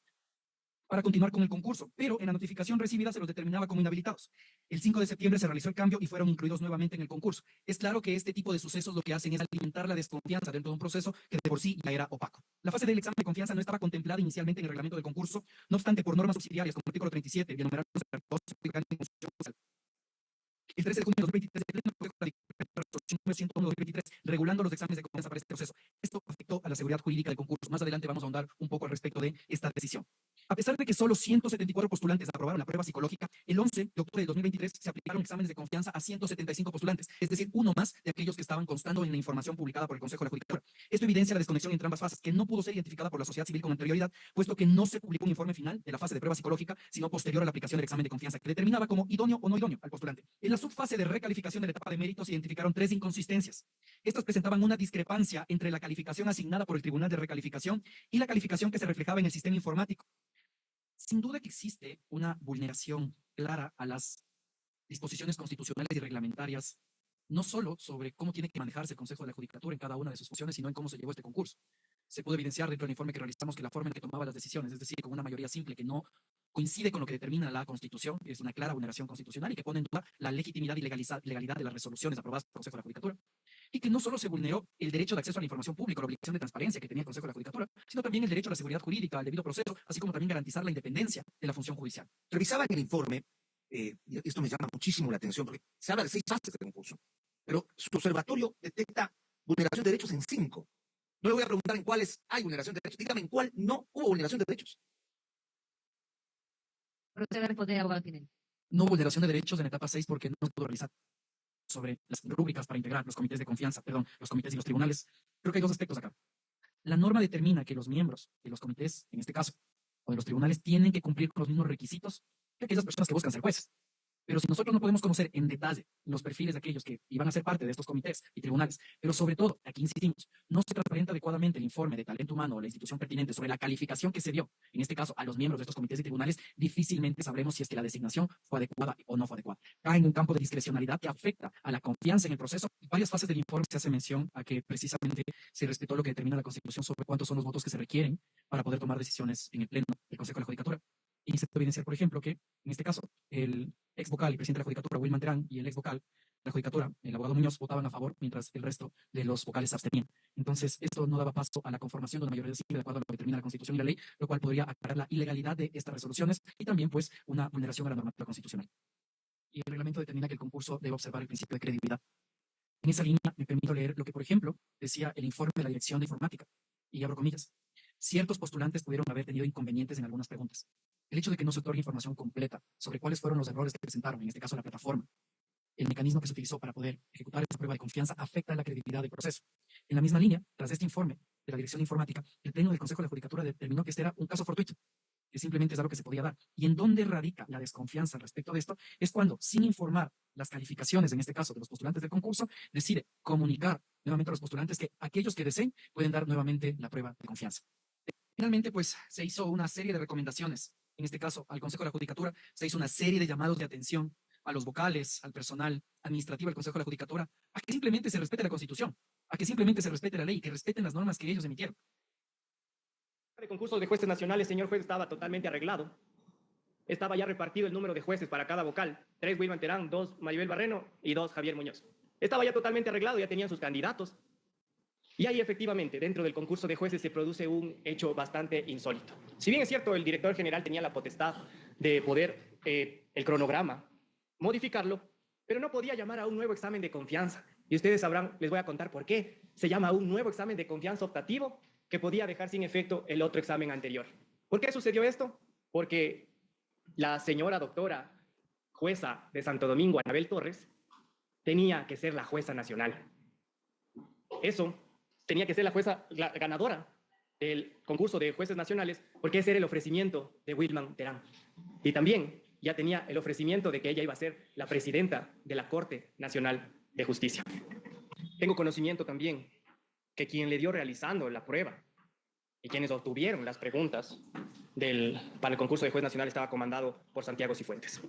para continuar con el concurso, pero en la notificación recibida se los determinaba como inhabilitados. El 5 de septiembre se realizó el cambio y fueron incluidos nuevamente en el concurso. Es claro que este tipo de sucesos lo que hacen es alimentar la desconfianza dentro de un proceso que de por sí ya era opaco. La fase del examen de confianza no estaba contemplada inicialmente en el reglamento del concurso, no obstante, por normas subsidiarias como el artículo 37 y el numeral 2, el 13 de junio de 2023, el Pleno del Consejo de la Resolución 101/2023, regulando los exámenes de confianza para este proceso. Esto afectó a la seguridad jurídica del concurso. Más adelante vamos a ahondar un poco al respecto de esta decisión. A pesar de que solo 174 postulantes aprobaron la prueba psicológica, el 11 de octubre de 2023 se aplicaron exámenes de confianza a 175 postulantes, es decir, uno más de aquellos que estaban constando en la información publicada por el Consejo de la Judicatura. Esto evidencia la desconexión entre ambas fases, que no pudo ser identificada por la sociedad civil con anterioridad, puesto que no se publicó un informe final de la fase de prueba psicológica, sino posterior a la aplicación del examen de confianza, que determinaba como idóneo o no idóneo al postulante. En la subfase de recalificación de la etapa de méritos se identificaron 3 inconsistencias. Estas presentaban una discrepancia entre la calificación asignada por el Tribunal de Recalificación y la calificación que se reflejaba en el sistema informático. Sin duda que existe una vulneración clara a las disposiciones constitucionales y reglamentarias, no solo sobre cómo tiene que manejarse el Consejo de la Judicatura en cada una de sus funciones, sino en cómo se llevó este concurso. Se pudo evidenciar dentro del informe que realizamos que la forma en que tomaba las decisiones, es decir, con una mayoría simple que no coincide con lo que determina la Constitución, es una clara vulneración constitucional y que pone en duda la legitimidad y legalidad de las resoluciones aprobadas por el Consejo de la Judicatura. Y que no solo se vulneró el derecho de acceso a la información pública, la obligación de transparencia que tenía el Consejo de la Judicatura, sino también el derecho a la seguridad jurídica, al debido proceso, así como también garantizar la independencia de la función judicial. Revisaba en el informe, y esto me llama muchísimo la atención, porque se habla de 6 fases de concurso, pero su observatorio detecta vulneración de derechos en 5. No le voy a preguntar en cuáles hay vulneración de derechos, dígame en cuál no hubo vulneración de derechos. Proceda a responder, abogado Tinelli. No hubo vulneración de derechos en la etapa 6 porque no se pudo realizar sobre las rúbricas para integrar los comités de confianza, los comités y los tribunales. Creo que hay dos aspectos acá. La norma determina que los miembros de los comités, en este caso, o de los tribunales, tienen que cumplir con los mismos requisitos que aquellas personas que buscan ser jueces. Pero si nosotros no podemos conocer en detalle los perfiles de aquellos que iban a ser parte de estos comités y tribunales, pero sobre todo, aquí insistimos, no se transparenta adecuadamente el informe de Talento Humano o la institución pertinente sobre la calificación que se dio, en este caso, a los miembros de estos comités y tribunales, difícilmente sabremos si es que la designación fue adecuada o no fue adecuada. Cae en un campo de discrecionalidad que afecta a la confianza en el proceso. En varias fases del informe se hace mención a que precisamente se respetó lo que determina la Constitución sobre cuántos son los votos que se requieren para poder tomar decisiones en el Pleno del Consejo de la Judicatura. Y se puede evidenciar, por ejemplo, que en este caso el ex vocal y presidente de la Judicatura, Wilman Terán, y el ex vocal de la Judicatura, el abogado Muñoz, votaban a favor, mientras el resto de los vocales se abstenían. Entonces, esto no daba paso a la conformación de una mayoría simple de acuerdo a lo que determina la Constitución y la ley, lo cual podría aclarar la ilegalidad de estas resoluciones y también, pues, una vulneración a la normativa constitucional. Y el reglamento determina que el concurso debe observar el principio de credibilidad. En esa línea, me permito leer lo que, por ejemplo, decía el informe de la Dirección de Informática, y abro comillas. Ciertos postulantes pudieron haber tenido inconvenientes en algunas preguntas. El hecho de que no se otorgue información completa sobre cuáles fueron los errores que presentaron, en este caso la plataforma, el mecanismo que se utilizó para poder ejecutar esta prueba de confianza afecta la credibilidad del proceso. En la misma línea, tras este informe de la Dirección de Informática, el Pleno del Consejo de la Judicatura determinó que este era un caso fortuito, que simplemente es algo que se podía dar. Y en dónde radica la desconfianza respecto de esto es cuando, sin informar las calificaciones, en este caso de los postulantes del concurso, decide comunicar nuevamente a los postulantes que aquellos que deseen pueden dar nuevamente la prueba de confianza. Finalmente, pues se hizo una serie de recomendaciones. En este caso, al Consejo de la Judicatura se hizo una serie de llamados de atención a los vocales, al personal administrativo del Consejo de la Judicatura, a que simplemente se respete la Constitución, a que simplemente se respete la ley, que respeten las normas que ellos emitieron. El concurso de jueces nacionales, señor juez, estaba totalmente arreglado. Estaba ya repartido el número de jueces para cada vocal. 3 Wilman Terán, 2 Maribel Barreno y 2 Javier Muñoz. Estaba ya totalmente arreglado, ya tenían sus candidatos. Y ahí efectivamente, dentro del concurso de jueces se produce un hecho bastante insólito. Si bien es cierto, el director general tenía la potestad de poder, el cronograma, modificarlo, pero no podía llamar a un nuevo examen de confianza. Y ustedes sabrán, les voy a contar por qué. Se llama un nuevo examen de confianza optativo que podía dejar sin efecto el otro examen anterior. ¿Por qué sucedió esto? Porque la señora doctora jueza de Santo Domingo, Anabel Torres, tenía que ser la jueza nacional. Eso tenía que ser la ganadora del concurso de jueces nacionales, porque ese era el ofrecimiento de Wilman Terán. Y también ya tenía el ofrecimiento de que ella iba a ser la presidenta de la Corte Nacional de Justicia. Tengo conocimiento también que quien le dio realizando la prueba y quienes obtuvieron las preguntas para el concurso de juez nacional estaba comandado por Santiago Cifuentes.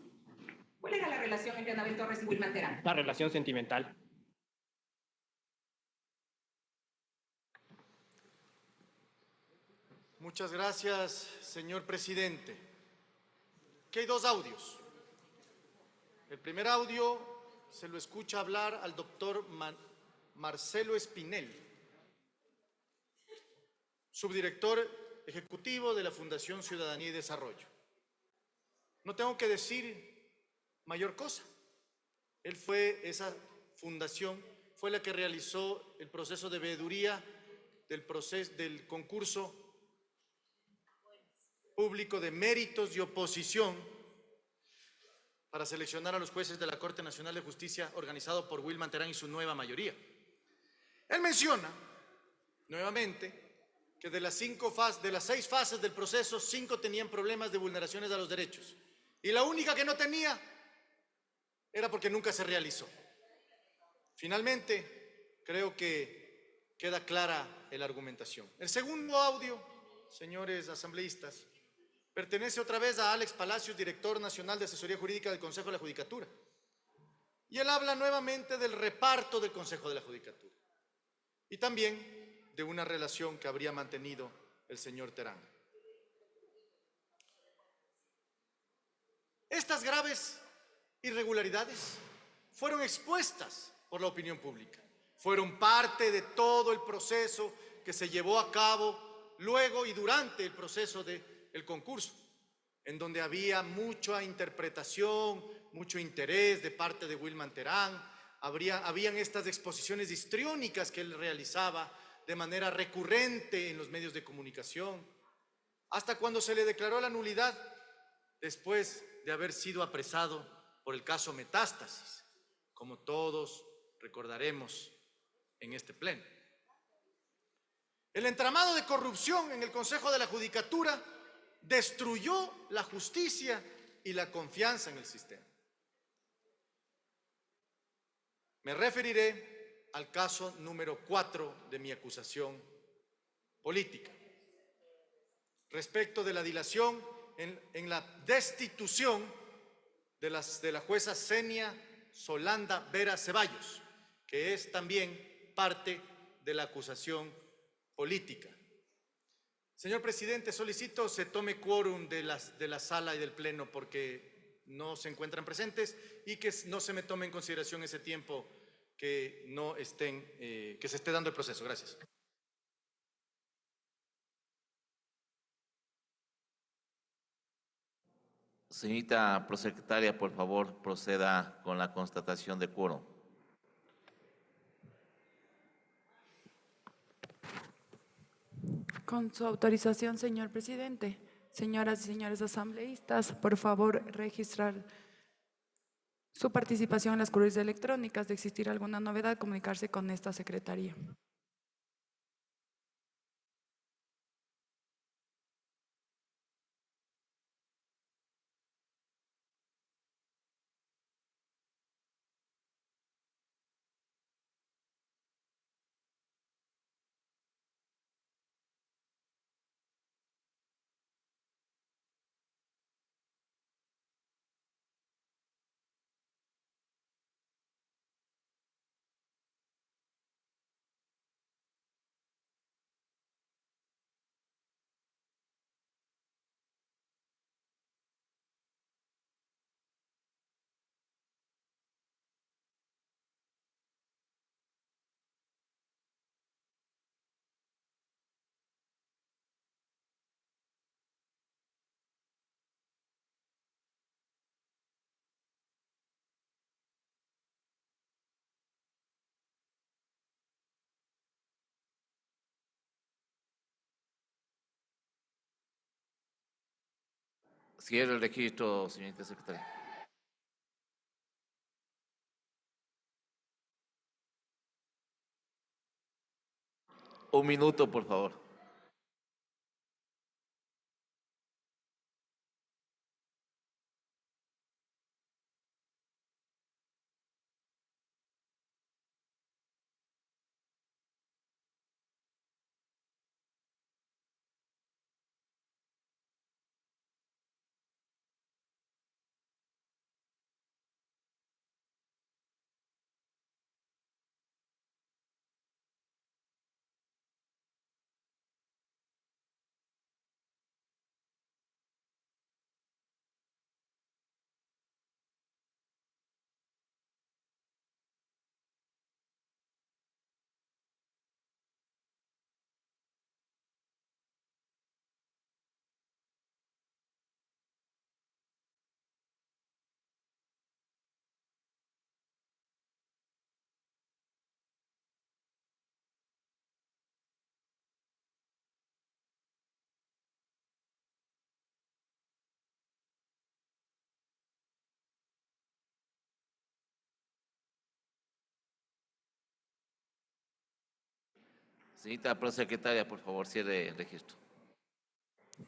¿Cuál era la relación entre Anabel Torres y Wilman Terán? La relación sentimental. Muchas gracias, señor presidente. Aquí hay 2 audios. El primer audio se lo escucha hablar al doctor Marcelo Espinel, subdirector ejecutivo de la Fundación Ciudadanía y Desarrollo. No tengo que decir mayor cosa. Esa fundación fue la que realizó el proceso de veeduría del concurso público de méritos y oposición para seleccionar a los jueces de la Corte Nacional de Justicia organizado por Wilman Terán y su nueva mayoría. Él menciona nuevamente que de las 6 fases del proceso, 5 tenían problemas de vulneraciones a los derechos. Y la única que no tenía era porque nunca se realizó. Finalmente, creo que queda clara la argumentación. El segundo audio, señores asambleístas, pertenece otra vez a Alex Palacios, director nacional de asesoría jurídica del Consejo de la Judicatura. Y él habla nuevamente del reparto del Consejo de la Judicatura. Y también de una relación que habría mantenido el señor Terán. Estas graves irregularidades fueron expuestas por la opinión pública. Fueron parte de todo el proceso que se llevó a cabo luego y durante el proceso del concurso, en donde había mucha interpretación, mucho interés de parte de Wilman Terán. Habían estas exposiciones histriónicas que él realizaba de manera recurrente en los medios de comunicación, hasta cuando se le declaró la nulidad después de haber sido apresado por el caso Metástasis, como todos recordaremos en este pleno. El entramado de corrupción en el Consejo de la Judicatura destruyó la justicia y la confianza en el sistema. Me referiré al caso número 4 de mi acusación política, respecto de la dilación en la destitución de la jueza Zenia Solanda Vera Ceballos, que es también parte de la acusación política. Señor presidente, solicito se tome quórum de la sala y del pleno porque no se encuentran presentes y que no se me tome en consideración ese tiempo que se esté dando el proceso. Gracias. Señorita prosecretaria, por favor, proceda con la constatación de quórum. Con su autorización, señor presidente, señoras y señores asambleístas, por favor, registrar su participación en las curules electrónicas. De existir alguna novedad, comunicarse con esta secretaría. Cierre el registro, señorita secretaria. Un minuto, por favor. Señorita prosecretaria, por favor, cierre el registro.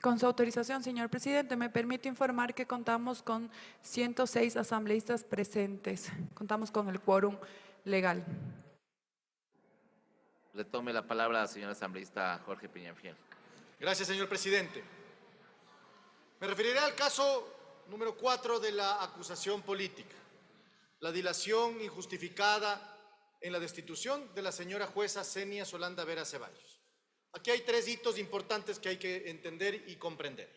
Con su autorización, señor presidente, me permite informar que contamos con 106 asambleístas presentes. Contamos con el quórum legal. Retome la palabra, señor asambleísta Jorge Peñafiel. Gracias, señor presidente. Me referiré al caso número 4 de la acusación política, la dilación injustificada en la destitución de la señora jueza Senia Solanda Vera Ceballos. Aquí hay 3 hitos importantes que hay que entender y comprender.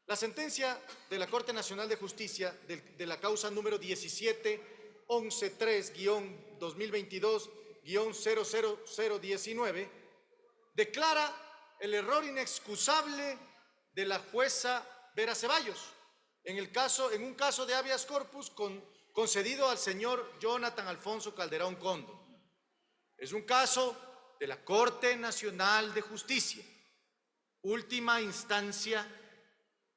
La sentencia de la Corte Nacional de Justicia de la causa número 17-113-2022-00019 declara el error inexcusable de la jueza Vera Ceballos en un caso de habeas corpus concedido al señor Jonathan Alfonso Calderón Condo. Es un caso de la Corte Nacional de Justicia, última instancia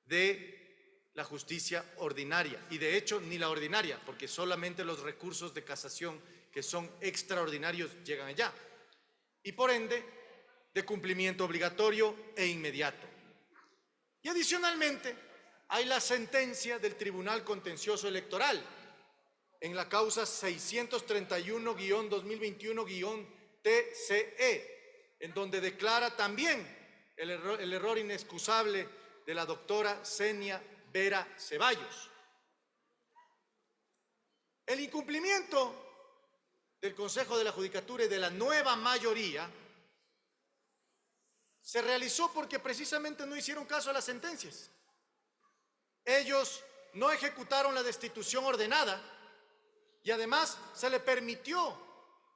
de la justicia ordinaria, y de hecho ni la ordinaria, porque solamente los recursos de casación que son extraordinarios llegan allá, y por ende de cumplimiento obligatorio e inmediato. Y adicionalmente hay la sentencia del Tribunal Contencioso Electoral en la causa 631-2021-TCE, en donde declara también el error inexcusable de la doctora Senia Vera Ceballos. El incumplimiento del Consejo de la Judicatura y de la nueva mayoría se realizó porque precisamente no hicieron caso a las sentencias. Ellos no ejecutaron la destitución ordenada y además se le permitió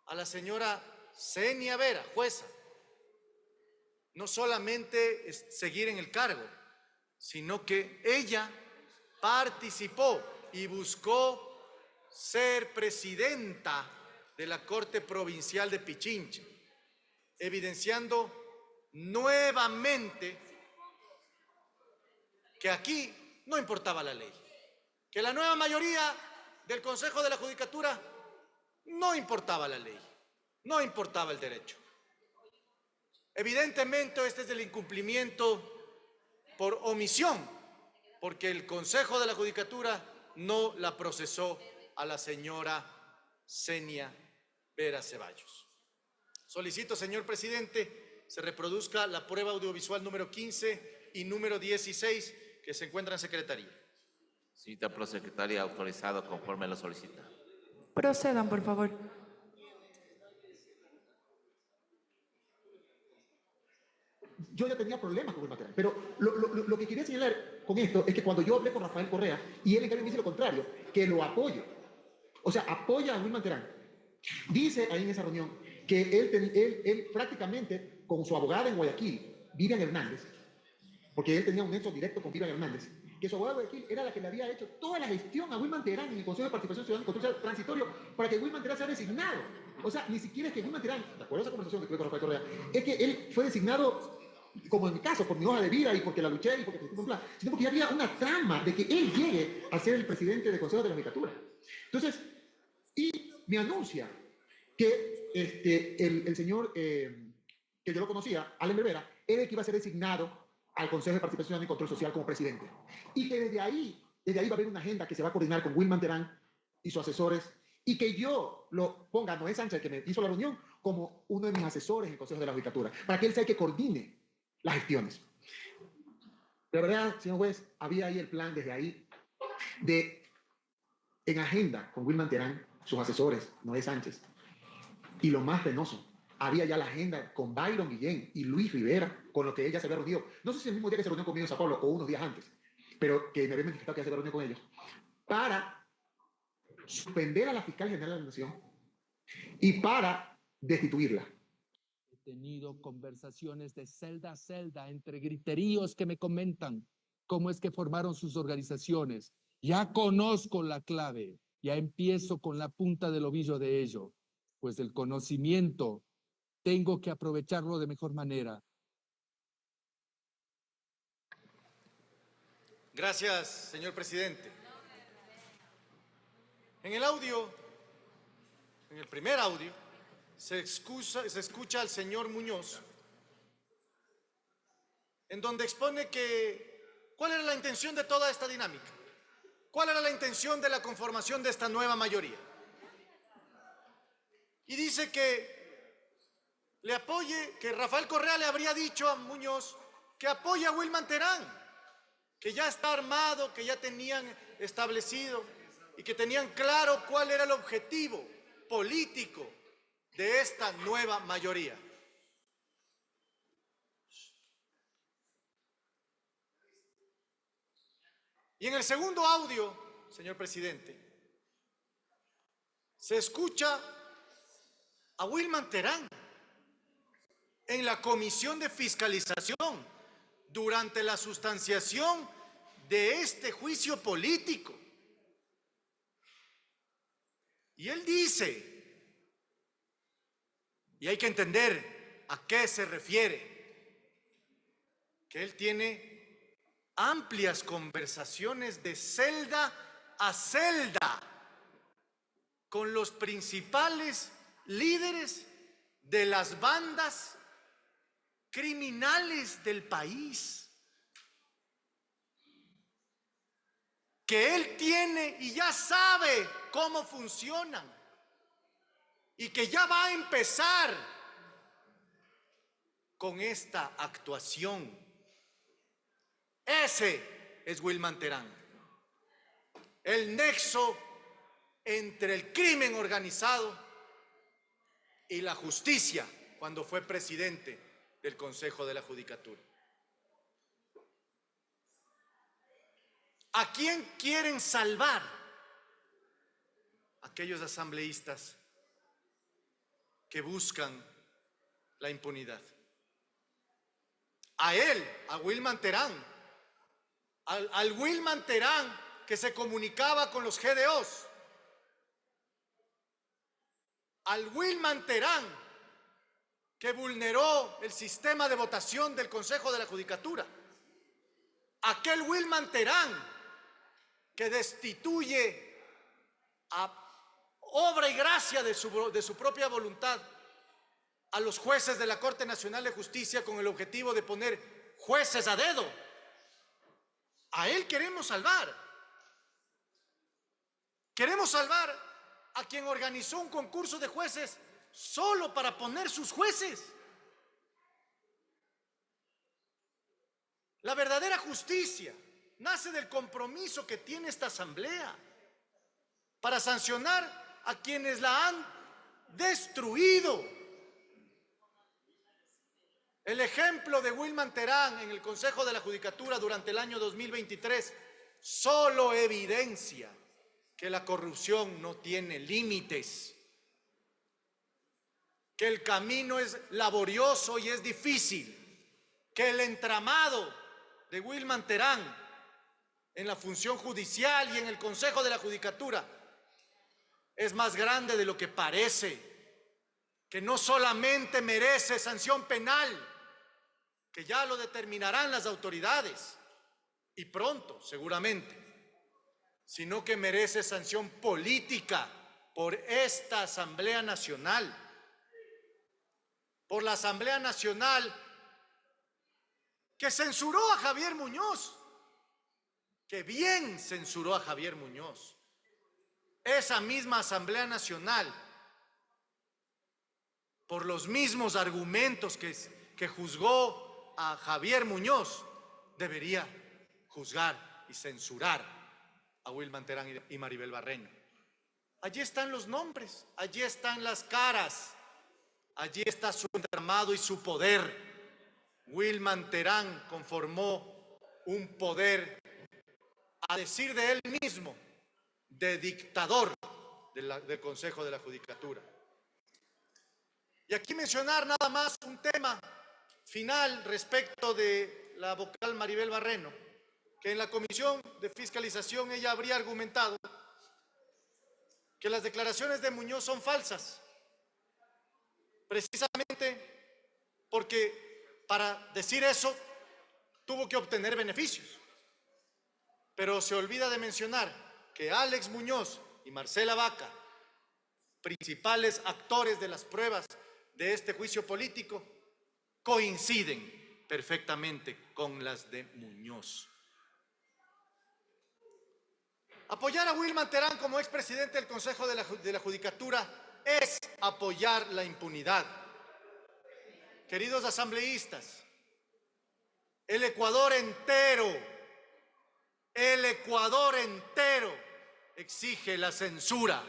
a la señora Senia Vera, jueza, no solamente seguir en el cargo, sino que ella participó y buscó ser presidenta de la Corte Provincial de Pichincha, evidenciando nuevamente que aquí no importaba la ley, que la nueva mayoría del Consejo de la Judicatura no importaba la ley, no importaba el derecho. Evidentemente este es el incumplimiento por omisión, porque el Consejo de la Judicatura no la procesó a la señora Senia Vera Ceballos. Solicito, señor presidente, se reproduzca la prueba audiovisual número 15 y número 16 que se encuentran en secretaría. Señorita prosecretaria, autorizado conforme lo solicita. Procedan, por favor. Yo ya tenía problemas con el material, pero lo que quería señalar con esto es que cuando yo hablé con Rafael Correa y él en cambio me dice lo contrario, que lo apoyo, o sea, apoya a Wilman Terán, dice ahí en esa reunión que él prácticamente con su abogada en Guayaquil, Vivian Hernández, porque él tenía un nexo directo con Vivian Hernández, que su abogada de Guayaquil era la que le había hecho toda la gestión a Wilman Terán en el Consejo de Participación Ciudadana y Control Transitorio para que Wilman Terán sea designado. O sea, ni siquiera es que Wilman Terán, de acuerdo a esa conversación que tuve con Rafael Correa, es que él fue designado como en mi caso, por mi hoja de vida y porque la luché y porque un plan, sino porque había una trama de que él llegue a ser el presidente del Consejo de la Judicatura. Entonces, y me anuncia que el señor, que yo lo conocía, Allen Rivera, era el que iba a ser designado al Consejo de Participación y Control Social como presidente. Y que desde ahí va a haber una agenda que se va a coordinar con Wilman Terán y sus asesores, y que yo lo ponga a Noé Sánchez, que me hizo la reunión, como uno de mis asesores en el Consejo de la Judicatura, para que él sea el que coordine las gestiones. De verdad, señor juez, había ahí el plan desde ahí de, en agenda con Wilman Terán, sus asesores, Noé Sánchez, y lo más penoso, había ya la agenda con Byron Guillén y Luis Rivera, con lo que ella se había reunido. No sé si el mismo día que se reunió conmigo en Sao Paulo o unos días antes, pero que me había notificado que ya se había reunido con ellos, para suspender a la fiscal general de la Nación y para destituirla. He tenido conversaciones de celda a celda entre griteríos que me comentan cómo es que formaron sus organizaciones. Ya conozco la clave, ya empiezo con la punta del ovillo de ello, pues el conocimiento tengo que aprovecharlo de mejor manera. Gracias, señor presidente. En el audio, en el primer audio, se escucha al señor Muñoz, en donde expone cuál era la intención de toda esta dinámica, cuál era la intención de la conformación de esta nueva mayoría. Y dice que le apoye, que Rafael Correa le habría dicho a Muñoz que apoye a Wilman Terán, que ya está armado, que ya tenían establecido y que tenían claro cuál era el objetivo político de esta nueva mayoría. Y en el segundo audio, señor presidente, se escucha a Wilman Terán en la comisión de fiscalización durante la sustanciación de este juicio político. Y él dice, y hay que entender a qué se refiere, que él tiene amplias conversaciones de celda a celda con los principales líderes de las bandas criminales del país, que él tiene y ya sabe cómo funcionan y que ya va a empezar con esta actuación. Ese es Wilman Terán, el nexo entre el crimen organizado y la justicia cuando fue presidente del Consejo de la Judicatura. ¿A quién quieren salvar? Aquellos asambleístas que buscan la impunidad. A él, a Wilman Terán, al Wilman Terán que se comunicaba con los GDOs, al Wilman Terán que vulneró el sistema de votación del Consejo de la Judicatura, aquel Wilman Terán que destituye a obra y gracia de su propia voluntad a los jueces de la Corte Nacional de Justicia con el objetivo de poner jueces a dedo. A él queremos salvar. Queremos salvar a quien organizó un concurso de jueces solo para poner sus jueces. La verdadera justicia nace del compromiso que tiene esta asamblea para sancionar a quienes la han destruido. El ejemplo de Wilman Terán en el Consejo de la Judicatura durante el año 2023 solo evidencia que la corrupción no tiene límites, que el camino es laborioso y es difícil, que el entramado de Wilman Terán en la función judicial y en el Consejo de la Judicatura es más grande de lo que parece, que no solamente merece sanción penal, que ya lo determinarán las autoridades, y pronto, seguramente, sino que merece sanción política por esta Asamblea Nacional, por la Asamblea Nacional que censuró a Javier Muñoz, que bien censuró a Javier Muñoz. Esa misma Asamblea Nacional, por los mismos argumentos que juzgó a Javier Muñoz, debería juzgar y censurar a Wilman Terán y Maribel Barreno. Allí están los nombres, allí están las caras, allí está su entramado y su poder. Wilman Terán conformó un poder, a decir de él mismo, de dictador del Consejo de la Judicatura. Y aquí mencionar nada más un tema final respecto de la vocal Maribel Barreno, que en la Comisión de Fiscalización ella habría argumentado que las declaraciones de Muñoz son falsas, precisamente porque para decir eso tuvo que obtener beneficios. Pero se olvida de mencionar que Alex Muñoz y Marcela Vaca, principales actores de las pruebas de este juicio político, coinciden perfectamente con las de Muñoz. Apoyar a Wilman Terán como expresidente del Consejo de la Judicatura es apoyar la impunidad. Queridos asambleístas, el Ecuador entero exige la censura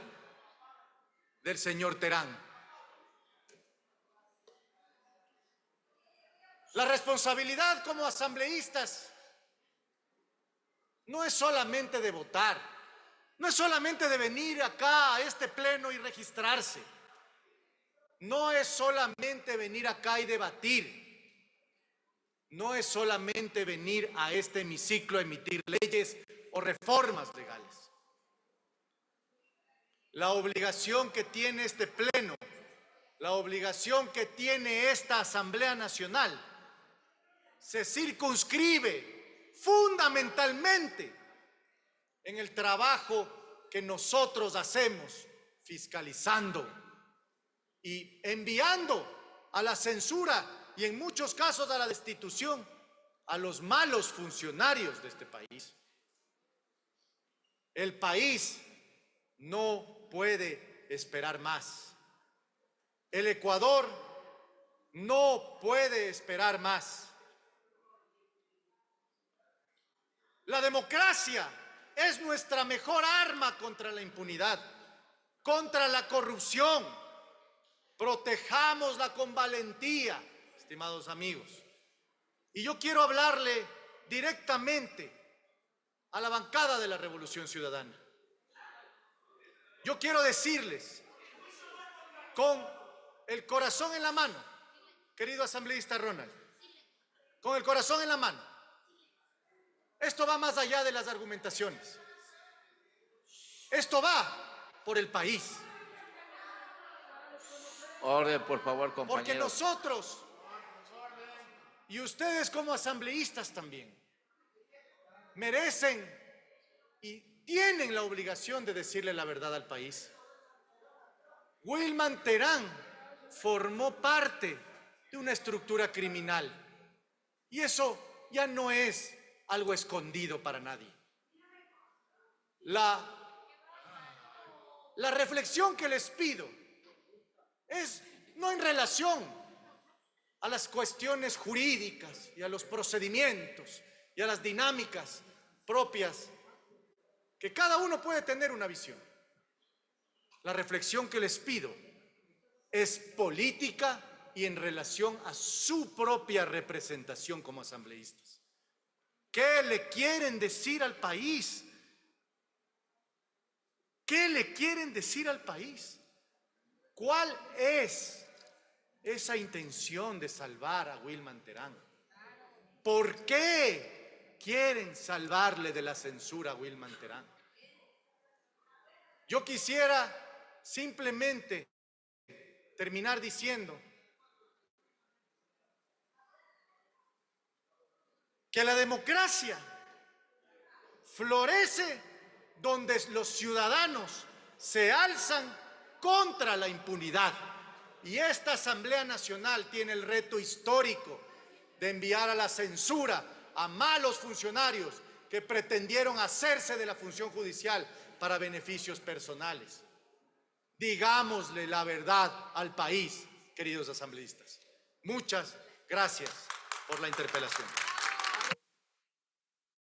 del señor Terán. La responsabilidad como asambleístas no es solamente de votar, no es solamente de venir acá a este pleno y registrarse, no es solamente venir acá y debatir, no es solamente venir a este hemiciclo a emitir leyes o reformas legales. La obligación que tiene este pleno, la obligación que tiene esta Asamblea Nacional, se circunscribe fundamentalmente en el trabajo que nosotros hacemos, fiscalizando y enviando a la censura y en muchos casos a la destitución a los malos funcionarios de este país. El país no puede esperar más. El Ecuador no puede esperar más. La democracia es nuestra mejor arma contra la impunidad, contra la corrupción. Protejámosla con valentía, estimados amigos. Y yo quiero hablarle directamente a la bancada de la Revolución Ciudadana. Yo quiero decirles, con el corazón en la mano, querido asambleísta Ronald, con el corazón en la mano, esto va más allá de las argumentaciones. Esto va por el país. Orden, por favor, compañeros. Porque nosotros y ustedes como asambleístas también merecen y tienen la obligación de decirle la verdad al país. Wilman Terán formó parte de una estructura criminal y eso ya no es algo escondido para nadie. La reflexión que les pido es no en relación a las cuestiones jurídicas y a los procedimientos y a las dinámicas propias, que cada uno puede tener una visión. La reflexión que les pido es política y en relación a su propia representación como asambleístas. ¿Qué le quieren decir al país? ¿Qué le quieren decir al país? ¿Cuál es esa intención de salvar a Wilman Terán? ¿Por qué quieren salvarle de la censura a Wilman Terán? Yo quisiera simplemente terminar diciendo que la democracia florece donde los ciudadanos se alzan contra la impunidad. Y esta Asamblea Nacional tiene el reto histórico de enviar a la censura a malos funcionarios que pretendieron hacerse de la función judicial para beneficios personales. Digámosle la verdad al país, queridos asambleístas. Muchas gracias por la interpelación.